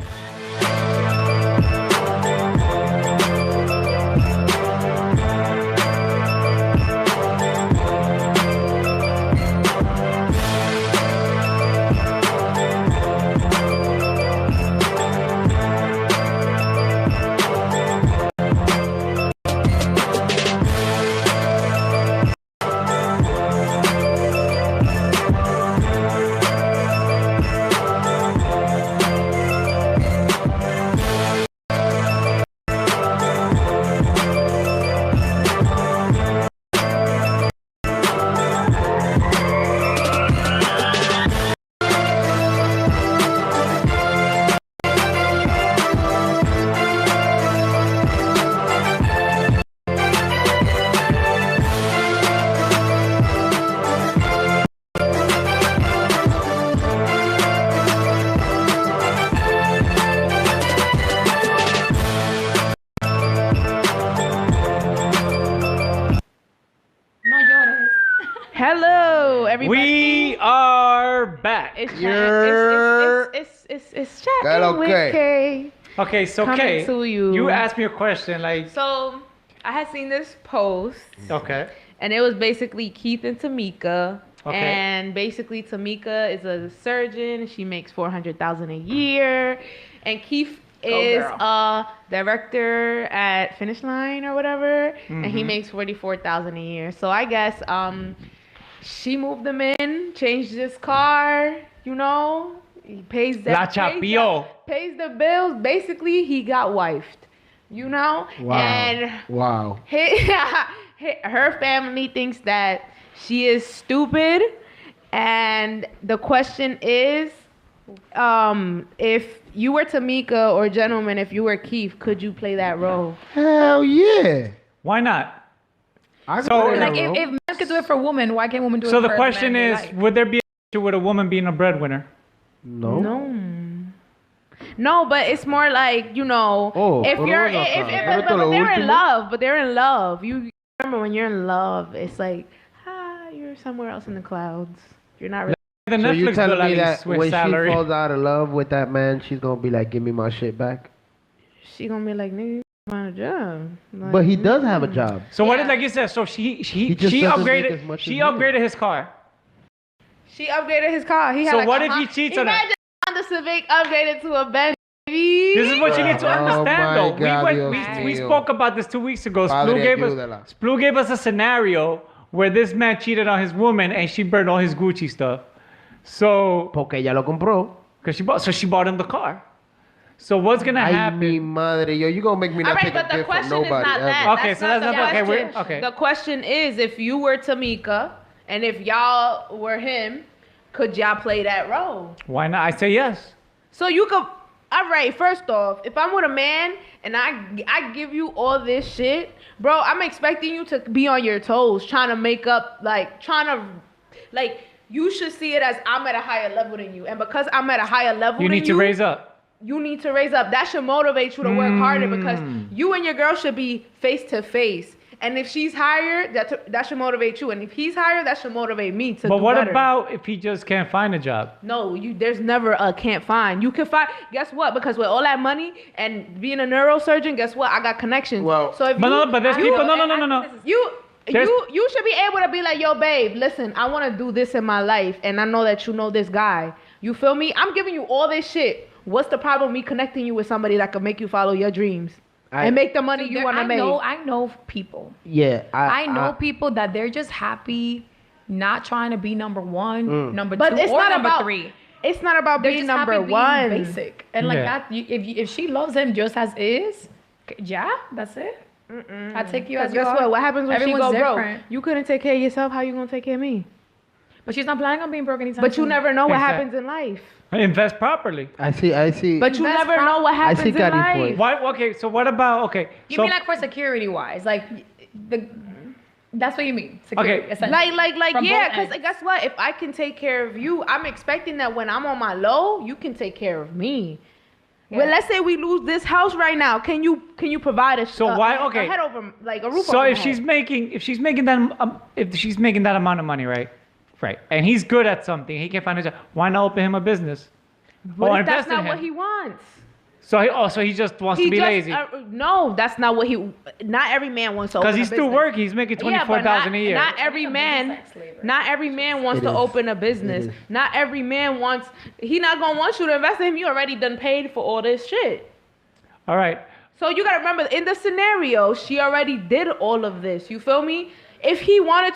No llores. Hello, everybody. We are back. It's You're- it's chatting Hello, with Kay. Kay. Okay, so Coming Kay, to you. you asked me a question, like, So I had seen this post, okay, and it was basically Keith and Tamika. Okay. And basically, Tamika is a surgeon. She makes $400,000 a year, and Keith is girl. a director at Finish Line or whatever, and he makes $44,000 a year. So I guess she moved him in, changed his car. He pays that. La Chapio. Pays the bills. Basically, he got wifed. Wow. And Wow. her family thinks that she is stupid, and the question is, if you were Tamika, or gentlemen, if you were Keith, could you play that role? Hell yeah. why not? I So, can play that Like role. if men could do it for women, why can't women do it So for the question men they is, like? would there be an issue with a woman being a breadwinner? No. No, but it's more like, Oh, if pero you're, ven acá. if Pero esto but lo they're in último. love, but they're in love. You remember when you're in love, it's like, you're somewhere else in the clouds. You're not really. The So you Netflix telling bill at me least that with when salary. she falls out of love with that man, she's gonna be like, "Give me my shit back." She gonna be like, nigga, you find a job. Like, But he does have a job. So what Yeah. did, like you said, so she He just doesn't make as much she as you. upgraded his car. She upgraded his car. He had So like what a if he Hon- cheats on her? Imagine Honda Civic upgraded to a Benz. This is what you need to Oh understand, my though. God, we Dios we mío. spoke about this 2 weeks ago. Padre, Splu gave us a scenario where this man cheated on his woman and she burned all his Gucci stuff. So, Porque ella lo compró. cause she bought him the car. So what's gonna Ay, happen? mi madre, yo, you gonna make me All not right, take but a the gift from question is nobody not ever. that. Okay, so that's the not- okay, we're- question. okay. The question is, if you were Tamika and if y'all were him, could y'all play that role? Why not? I say yes. So you could. All right. First off, if I'm with a man and I give you all this shit, bro, I'm expecting you to be on your toes, trying to make up, you should see it as I'm at a higher level than you, and because I'm at a higher level, You than need to raise up. You need to raise up. That should motivate you to work harder, because Mm. you and your girl should be face to face. And if she's higher, that should motivate you. And if he's higher, that should motivate me to But do what better. about if he just can't find a job? No, there's never a can't find. You can find. Guess what? Because with all that money and being a neurosurgeon, guess what? I got connections. Well- so if But you, no, but there's you- people. No. There's- you should be able to be like, yo, babe, listen, I want to do this in my life, and I know that you know this guy. You feel me? I'm giving you all this shit. What's the problem me connecting you with somebody that could make you follow your dreams and make the money Dude, you want to make? I know people. Yeah, I know people that they're just happy not trying to be number one, number But two, it's or not number about- three. It's not about They're being just happy number being one. basic, and like Yeah. that. If she loves him just as is, yeah, that's it. I take you as you Guess are. what? What happens when Everyone's she go broke? different. You couldn't take care of yourself. How you gonna take care of me? But she's not planning on being broke anytime But you soon. never know what Exactly. happens in life. Invest properly. I see. But you Invest never know what I happens see in Gadi's life. point. Why? Okay. So what about? Okay. You so mean like for security wise, like the. That's what you mean. Security, Okay. essentially. Like, From yeah, both because ends. guess what? If I can take care of you, I'm expecting that when I'm on my low, you can take care of me. Yeah. Well, let's say we lose this house right now. Can you provide a So why- okay. a head over like a roof So over if my she's head? making that amount of money, right? Right. And he's good at something. He can find a job. Why not open him a business? What Or if that's invest in not what him? he wants? So he just wants to be lazy. No, that's not what he. Not every man wants to open Because a he's still business. working. He's making Yeah, but 24,000 a year. Not every man. Sex labor. Not every man wants It to is. open a business. It is. Not every man wants. He not gonna want you to invest in him. You already done paid for all this shit. All right. So you gotta remember, in the scenario, she already did all of this. You feel me? If he wanted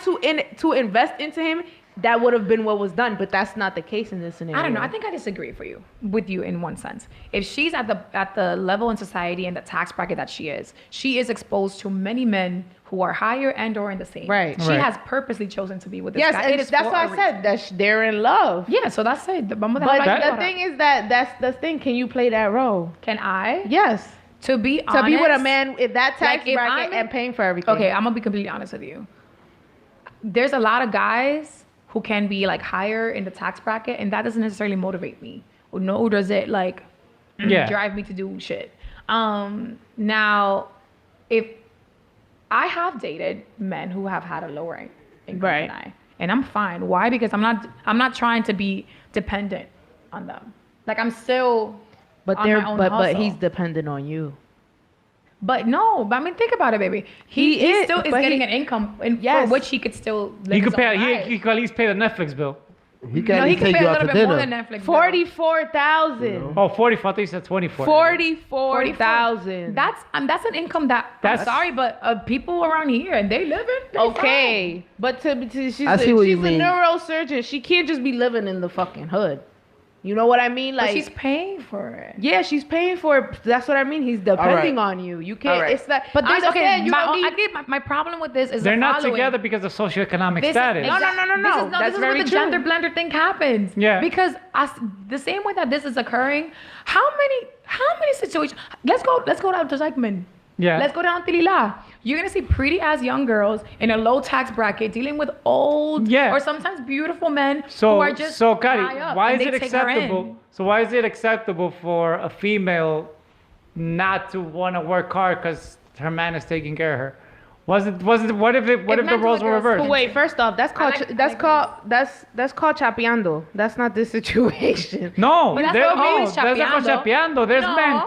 to invest into him, that would have been what was done. But that's not the case in this scenario. I don't know. I think I disagree with you in one sense. If she's at the level in society and the tax bracket that she is exposed to many men who are higher and or in the same. Right. She Right. has purposely chosen to be with this Yes, guy. and It is that's for why I a said reason. they're in love. Yeah, so that's it. But That- the thing is that's the thing. Can you play that role? Can I? Yes. To be honest. To be with a man with that tax Like, if bracket I'm in- and paying for everything. Okay, I'm gonna be completely honest with you. There's a lot of guys who can be like higher in the tax bracket, and that doesn't necessarily motivate me. Or nor does it like Yeah. drive me to do shit. Now, if I have dated men who have had a lower income Right. than I, and I'm fine. Why? Because I'm not trying to be dependent on them. Like I'm still. But on they're my own but hustle. he's dependent on you. But no, but I mean, think about it, baby. He is, still is but getting he- an income Yes. for which he could still live He could his own pay. life. He could at least pay the Netflix bill. He can't No, he even could take pay you a out to little bit more than dinner. Netflix. bill. 44,000. Oh, 44. I thought you said 24. 44,000. That's an income that. That's- I'm sorry, but people around here and they living. They Okay, but she's I see what you she's mean. a neurosurgeon. She can't just be living in the fucking hood. You know what I mean? fine. Like But she's paying for it. yeah, she's paying for it. That's what I mean. He's depending right. on you. You can't. All right. It's that. But there's I okay. understand you don't I need- get my problem with this is They're the not following. together because of socioeconomic This status. Is, No, exact- no. This is, That's this is very where the true. gender blender thing happens. Yeah. Because the same way that this is occurring, how many situations? Let's go down to Zykeman. Yeah. Let's go down to Tilila. You're gonna see pretty ass young girls in a low tax bracket dealing with old Yeah. or sometimes beautiful men who So, are just so high Kari, up why and is they it take her in. acceptable? So why is it acceptable for a female not to want to work hard because her man is taking care of her? What if the If roles men do were it, girls reversed? But wait, first off, that's called like- I that's like called that's called chapeando. That's not this situation. No, But that's there, what means there's not called chapeando. There's No. men.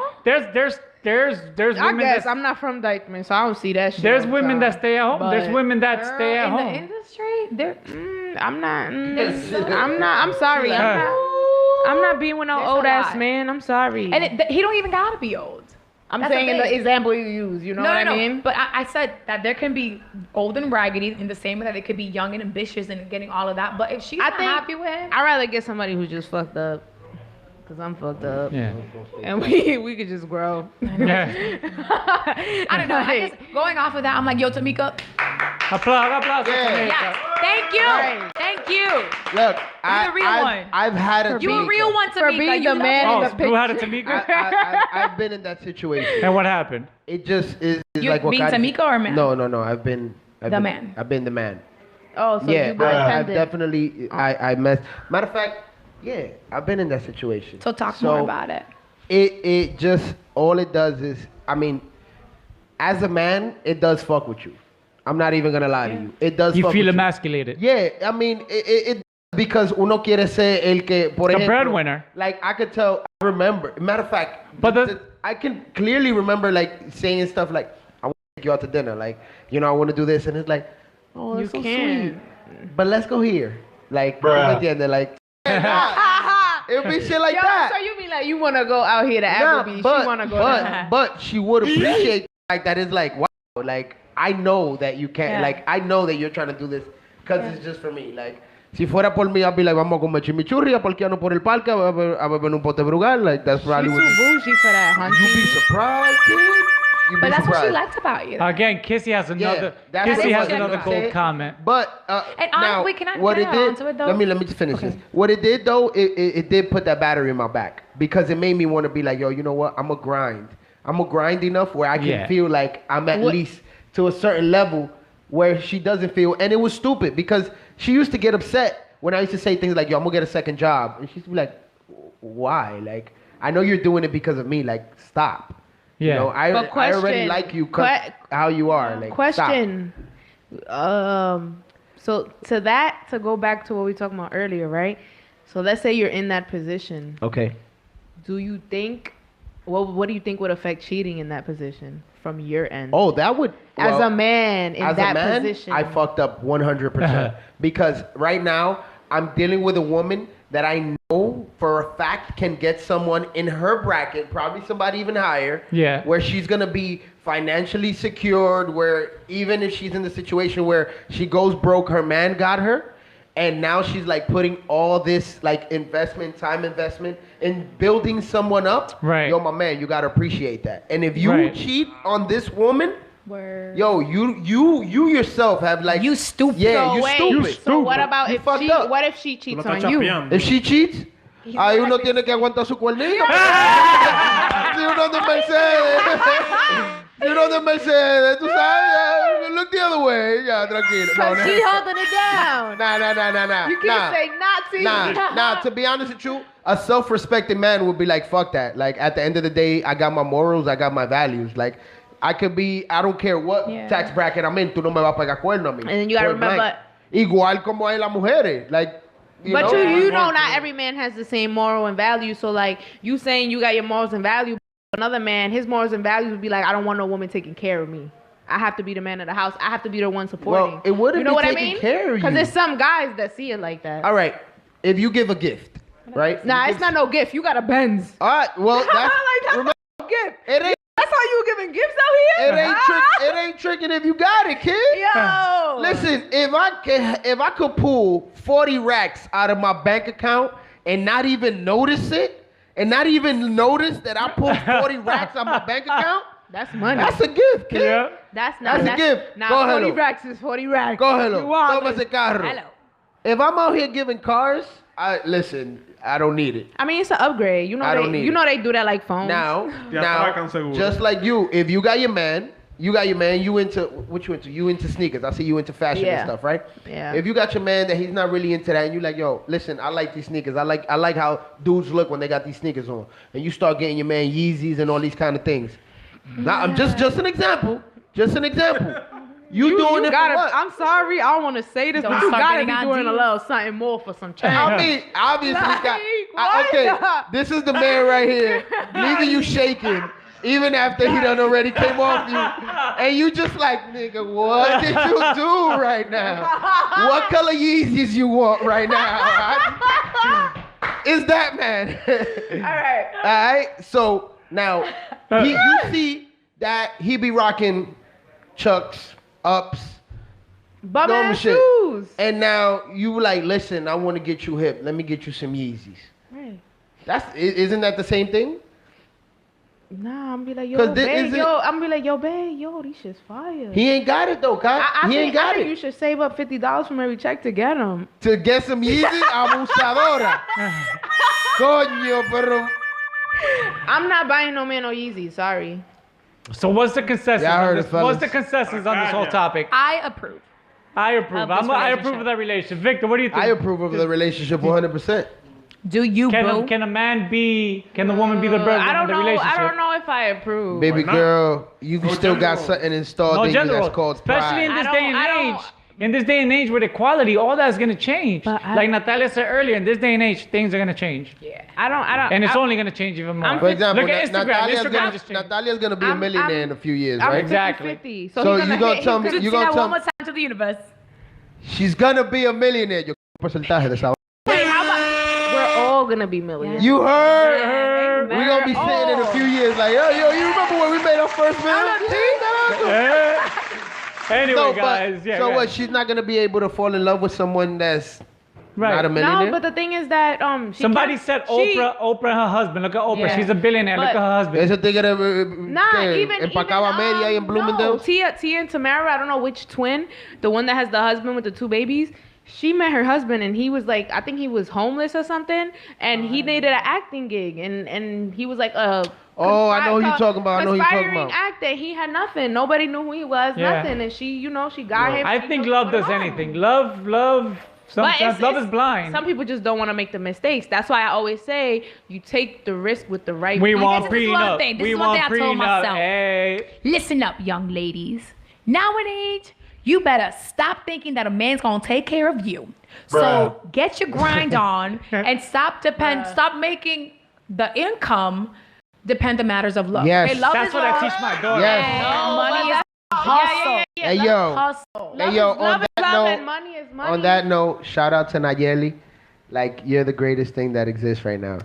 There's I women guess that I'm not from Dykeman, so I don't see that shit. there's all the women time. that stay at home. There's But- women that Girl, stay at in the home. industry, they're I'm not. I'm sorry. I'm not being with no There's a old ass lot. man. I'm sorry. and he don't even gotta be old. I'm that's the saying in the thing. example you use. You know what I mean? But I said that there can be old and raggedy in the same way that they could be young and ambitious and getting all of that. But if she's I not think- happy with him, I'd rather get somebody who's just fucked up. Cause I'm fucked up. Yeah. And we could just grow. Yeah. I don't know. I guess going off of that, I'm like, yo, Tamika, Applause. Yeah. yes, thank you, Right. thank you. Look, the real one. I've had a You a Tamika. real one, Tamika. For being You the love man it. in Oh, the Blue had a picture. Tamika. I've been in that situation. And what happened? It just is You like what being Kari- Tamika or man? No. I've been The man. I've been the man. Oh, so Yeah, you were I've intended. definitely I messed. Matter of fact, yeah, I've been in that situation. So talk more about it. It just all it does is, I mean, as a man, it does fuck with you. I'm not even gonna lie to you. It does. You fuck feel with emasculated. Yeah, I mean, it because uno quiere ser el que, por The ejemplo, breadwinner. Like I could tell, I remember. Matter of fact, But I can clearly remember like saying stuff like, "I want to take you out to dinner," like, you know, I want to do this, and it's like, oh, that's You so can. sweet. But let's go here, like, ¿tú me entiendes? Like, it'll be shit like Yo, that. so you mean like you wanna go out here to Nah, Applebee's? but, She wanna go but, down. but she would appreciate like that. It's like, wow, like I know that you can't. Yeah. Like I know that you're trying to do this because it's just for me. Like, si fuera por mí, I'd be like, vamos a comer chimichurri, a parquearnos por el parque, a beber un pote brugal. Like, that's probably She's what too bougie for that, you be hunty. surprised, kid. You But be that's what she surprised. liked about you. Again, Kissy has another. Kissy what has I'm another saying. gold comment. But now, wait, can I what add it did? on to it, though? Let me just finish this. What it did though, it did put that battery in my back because it made me want to be like, yo, you know what? I'm a grind. I'm a grind enough where I can feel like I'm at least to a certain level where she doesn't feel. And it was stupid because she used to get upset when I used to say things like, yo, I'm gonna get a second job, and she'd be like, why? Like, I know you're doing it because of me. Like, stop. Yeah. You know, I already like you 'cause how you are. Like, Question. So to go back to what we talked about earlier, right? So let's say you're in that position. Stop. Okay. Do you think? What do you think would affect cheating in that position from your end? Oh, that would. as well, a man in as that a man, position. I fucked up 100% because right now I'm dealing with a woman that I know for a fact can get someone in her bracket, probably somebody even higher. Yeah. Where she's gonna be financially secured. Where even if she's in the situation where she goes broke, her man got her, and now she's like putting all this like time investment in building someone up. Right. Yo, my man, you gotta appreciate that. And if you Right. cheat on this woman. Word. Yo, you yourself have like You stupid. Yeah, So you wait, stupid. So what about You if fucked she? up. What if she cheats Tú lo estás on you? chapeando. If she cheats, ahí uno tiene que aguantar su cuernillo. Si uno de Mercedes, si uno de Mercedes, tú sabes, look the other way, ya, tranquilo. No, Cause she holding it down. Nah. You can't say Nazi. Nah, to be honest with you, a self-respecting man would be like, fuck that. Like, at the end of the day, I got my morals, I got my values. Like, I don't care what tax bracket I'm in, tú no me vas a pegar cuerno a mí. And then you gotta Point blank. remember. Igual como hay las mujeres. Like, But know? you know not every man has the same moral and value. So like you saying you got your morals and value, but another man, his morals and values would be like, I don't want no woman taking care of me. I have to be the man of the house. I have to be the one supporting. Well, it wouldn't you know be what I taking mean? care of Because you. there's some guys that see it like that. All right, if you give a gift, right? Nah, You it's give- not no gift. You got a Benz. All right, well, that's, Like, that's remember, no gift. it ain't, That's how you giving gifts out here? it ain't tricking if you got it, kid. Yo. Listen, if I could pull 40 racks out of my bank account and not even notice it, and not even notice that I pulled 40 racks out my bank account, That's money. that's a gift, kid. Yeah. That's not. That's a gift. Nah, Go 40 ahead. racks is 40 racks. Cógelo. You wild. Toma ese carro. Hello. If I'm out here giving cars, listen, I don't need it. I mean, it's an upgrade. You know, I don't need you it. know they do that like phones. Now, Te atracan now, seguro. just like you, if you got your man, you into what you into? You into sneakers. I see you into fashion Yeah. and stuff, right? Yeah. If you got your man that he's not really into that, and you like, yo, listen, I like these sneakers. I like how dudes look when they got these sneakers on, and you start getting your man Yeezys and all these kind of things. Now, I'm just an example. Just an example. You doing it gotta, for what? I'm sorry, I don't want to say this, Don't but you start gotta be getting on doing a D's. little something more for some change. I mean, obviously, Like, okay, what? this is the man right here, leaving you shaking, even after he done already came off you, and you just like, nigga, what did you do right now? What color Yeezys you want right now? Is that man? All right. All right, so now, you see that he be rocking Chucks, Ups, Bum normal ass shit. shoes. And now you like, listen, I want to get you hip. Let me get you some Yeezys. Right. Isn't that the same thing? Nah, I'm be like, 'Cause yo, this babe, isn't- yo, these shit's fire. He ain't got it though, Kyle. I He think, ain't got I think you it. should save up $50 from every check to get them. To get some Yeezys, abusadora. Coño, pero. I'm not buying no man no Yeezy. Sorry. So what's the consensus? Yeah, I on heard this? it, fellas. What's the consensus on this whole topic? I approve. I approve. Of this I approve relationship. of that relationship. Victor, what do you think? I approve of the relationship 100%. Do you, boo? Can the woman be the breadwinner I don't of the know. relationship? I don't know if I approve. Baby not? girl, you No still got general. something installed No in you general, that's called especially in pride. this I day don't- and I don't- age. In this day and age with equality, all that's gonna change. But I- Like Natalia said earlier, in this day and age, things are gonna change, Yeah. I don't. and it's I- only gonna change even more. For example, Look at Instagram. Instagram just changed. Natalia's gonna be a I'm- millionaire I'm- in a few years, I'm right? Exactly. 50-50. So he's you gonna hit tell his me- Just you say gonna that tell one more time to the universe. She's gonna be a millionaire. Yo, porcentaje de esa. Wait, how about we're all gonna be millionaires? You heard? Amen. We're gonna be sitting in a few years like, yo, you remember when we made our first million? Eh, Anyway, No, guys. but Yeah. so yeah. what? She's not gonna be able to fall in love with someone that's Right. not a millionaire. No, but the thing is that she Somebody can't- said she- Oprah and her husband. Look at Oprah. Yeah. She's a billionaire. Look at But- her husband. Ese tigre Nah, que even empacaba media ahí en no, Bloomingdale's. Tia and Tamara, I don't know which twin, the one that has the husband with the 2 babies. She met her husband and he was like, I think he was homeless or something, and he needed an acting gig, and he was like a. Oh, I know who you're talking about. I know who you're talking conspiring about. actor. He had nothing. Nobody knew who he was. Yeah. Nothing, and she got him. I She think put love him does on. anything. Love. But Sometimes love is blind. Some people just don't want to make the mistakes. That's why I always say you take the risk with the right We people. want This is one prenup. thing. This We is one want thing I told prenup. myself. Hey. Listen up, young ladies. Nowadays, you better stop thinking that a man's gonna take care of you. So get your grind on and stop making the income depend the matters of love. Yes. Okay, love That's is what love. I teach my daughter. Yes. And money is hustle. Hey yo, Hustle. hey yo. Love On is that love and note, money is money. on that note, shout out to Nayeli. Like you're the greatest thing that exists right now.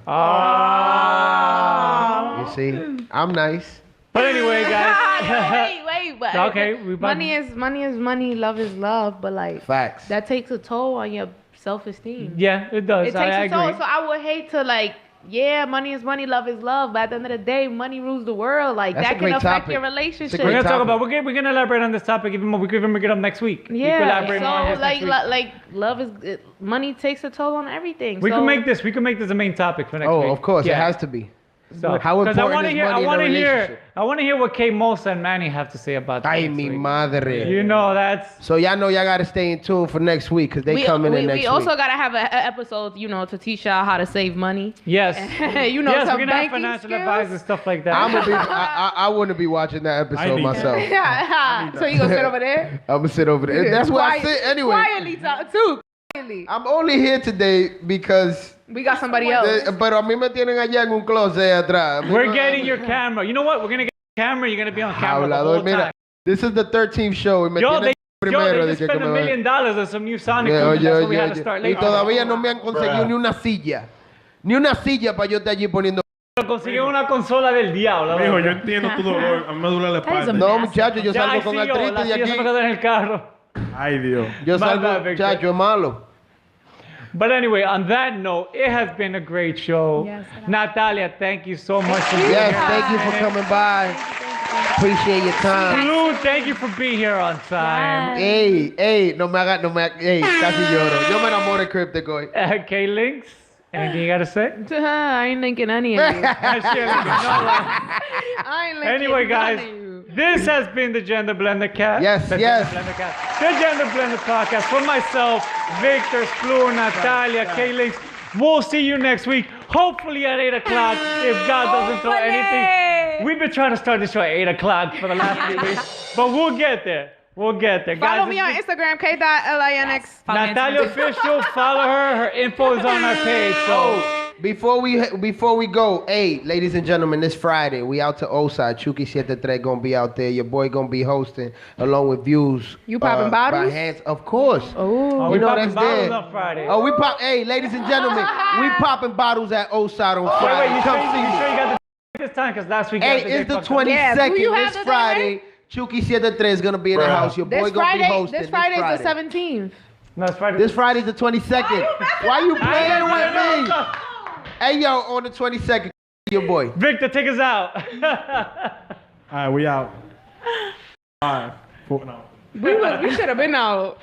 Ah. You see, I'm nice. But anyway, guys. wait. But Okay, we about- money is money. Love is love. But like Facts. that takes a toll on your self-esteem. Yeah, it does. It takes I a toll. agree. So I would hate to like. Yeah, money is money, love is love. But at the end of the day, money rules the world. Like That's a that can great affect topic. your It's a relationship. We're great gonna talk topic. about. We're gonna elaborate on this topic even more. We could even bring it up next week. We could Yeah. elaborate more on So this like next week. like love is money takes a toll on everything. We so, can make this. We can make this a main topic for next week. Oh, of course, it Yeah. has to be. So, How 'cause important wanna is hear, money in a wanna relationship? I want to hear what K Mosa and Manny have to say about that. Ay, next mi week. madre. You know that's. So y'all know y'all gotta stay in tune for next week because they coming in next we also week. gotta have an episode, to teach y'all how to save money. Yes. You know, yes, some we're gonna have banking financial skills. advice and stuff like that. I wouldn't be watching that I episode need myself. So you gonna sit over there? I'm gonna sit over there. That's where I sit anyway. Quietly, too. Quietly. I'm only here today because. We got somebody else. Pero a mí me tienen allá en un closet atrás. A mí We're no- getting your camera. You know what? We're gonna get your camera. You're gonna be on camera the Hablador, whole mira, time. this is the 13th show y me Yo, tienen they primero de just que spent me $1 van- million on some new Sonic Yeah, equipment. That's oye, what we had to oye, start y later. todavía no me han conseguido ni una silla. Ni una silla para yo estar allí poniendo. Consiguió una consola del diablo. Mijo, bro. yo entiendo tu dolor. A mí me duele la That is espalda. No, Massive. muchachos, yo Ya, salgo ay, con sí, yo, artritis la de silla se me aquí. quedó en el carro. Ay, Dios. Yo My salgo, bad, Victor. muchacho, es malo. But anyway, on that note, it has been a great show. Yes, it has. Natalia, thank you so much for being Yes, here. thank you for coming by. Appreciate your time. Lou, thank you for being here on time. Ey, no me haga, ey, casi lloro. Yo me enamoro de Cryptic hoy. K-Links, anything you gotta say? I ain't linking any of you. I ain't linking Anyway, guys, none of you. this has been the Gender Blender Cast. Yes, The yes. Gender Blender Cast. The Gender Blender Podcast. For myself, Victor, Splu, Natalia, K-Links. We'll see you next week. Hopefully at 8 o'clock, if God doesn't throw anything. We've been trying to start this show at 8 o'clock for the last few weeks, but we'll get there. We'll get there. Follow Guys, me on Instagram, k.linx. Natalia Official. Follow her. Her info is on our page. So. Before we go, hey, ladies and gentlemen, this Friday, we out to Osa. Chucky 73 gonna be out there. Your boy gonna be hosting along with Views. You popping bottles? By hands, of course. Oh, You we know popping that's bottles there. on Friday. Oh, we pop. Hey, ladies and gentlemen, we popping bottles at Osa on Friday. you Come sure see you me. got the this time? Because last week. Hey, got the it's the day fucked up. 22nd. Yeah, do you have this the day? Friday. Chucky 73 is gonna be in the house. Your boy This gonna be Friday, hosting. this Friday's the 17th. No, it's Friday. This Friday's the 22nd. Why you playing with me? me? Hey, yo, on the 22nd, your boy. Victor, take us out. All right, we out. 5, 4, no. We should have been out.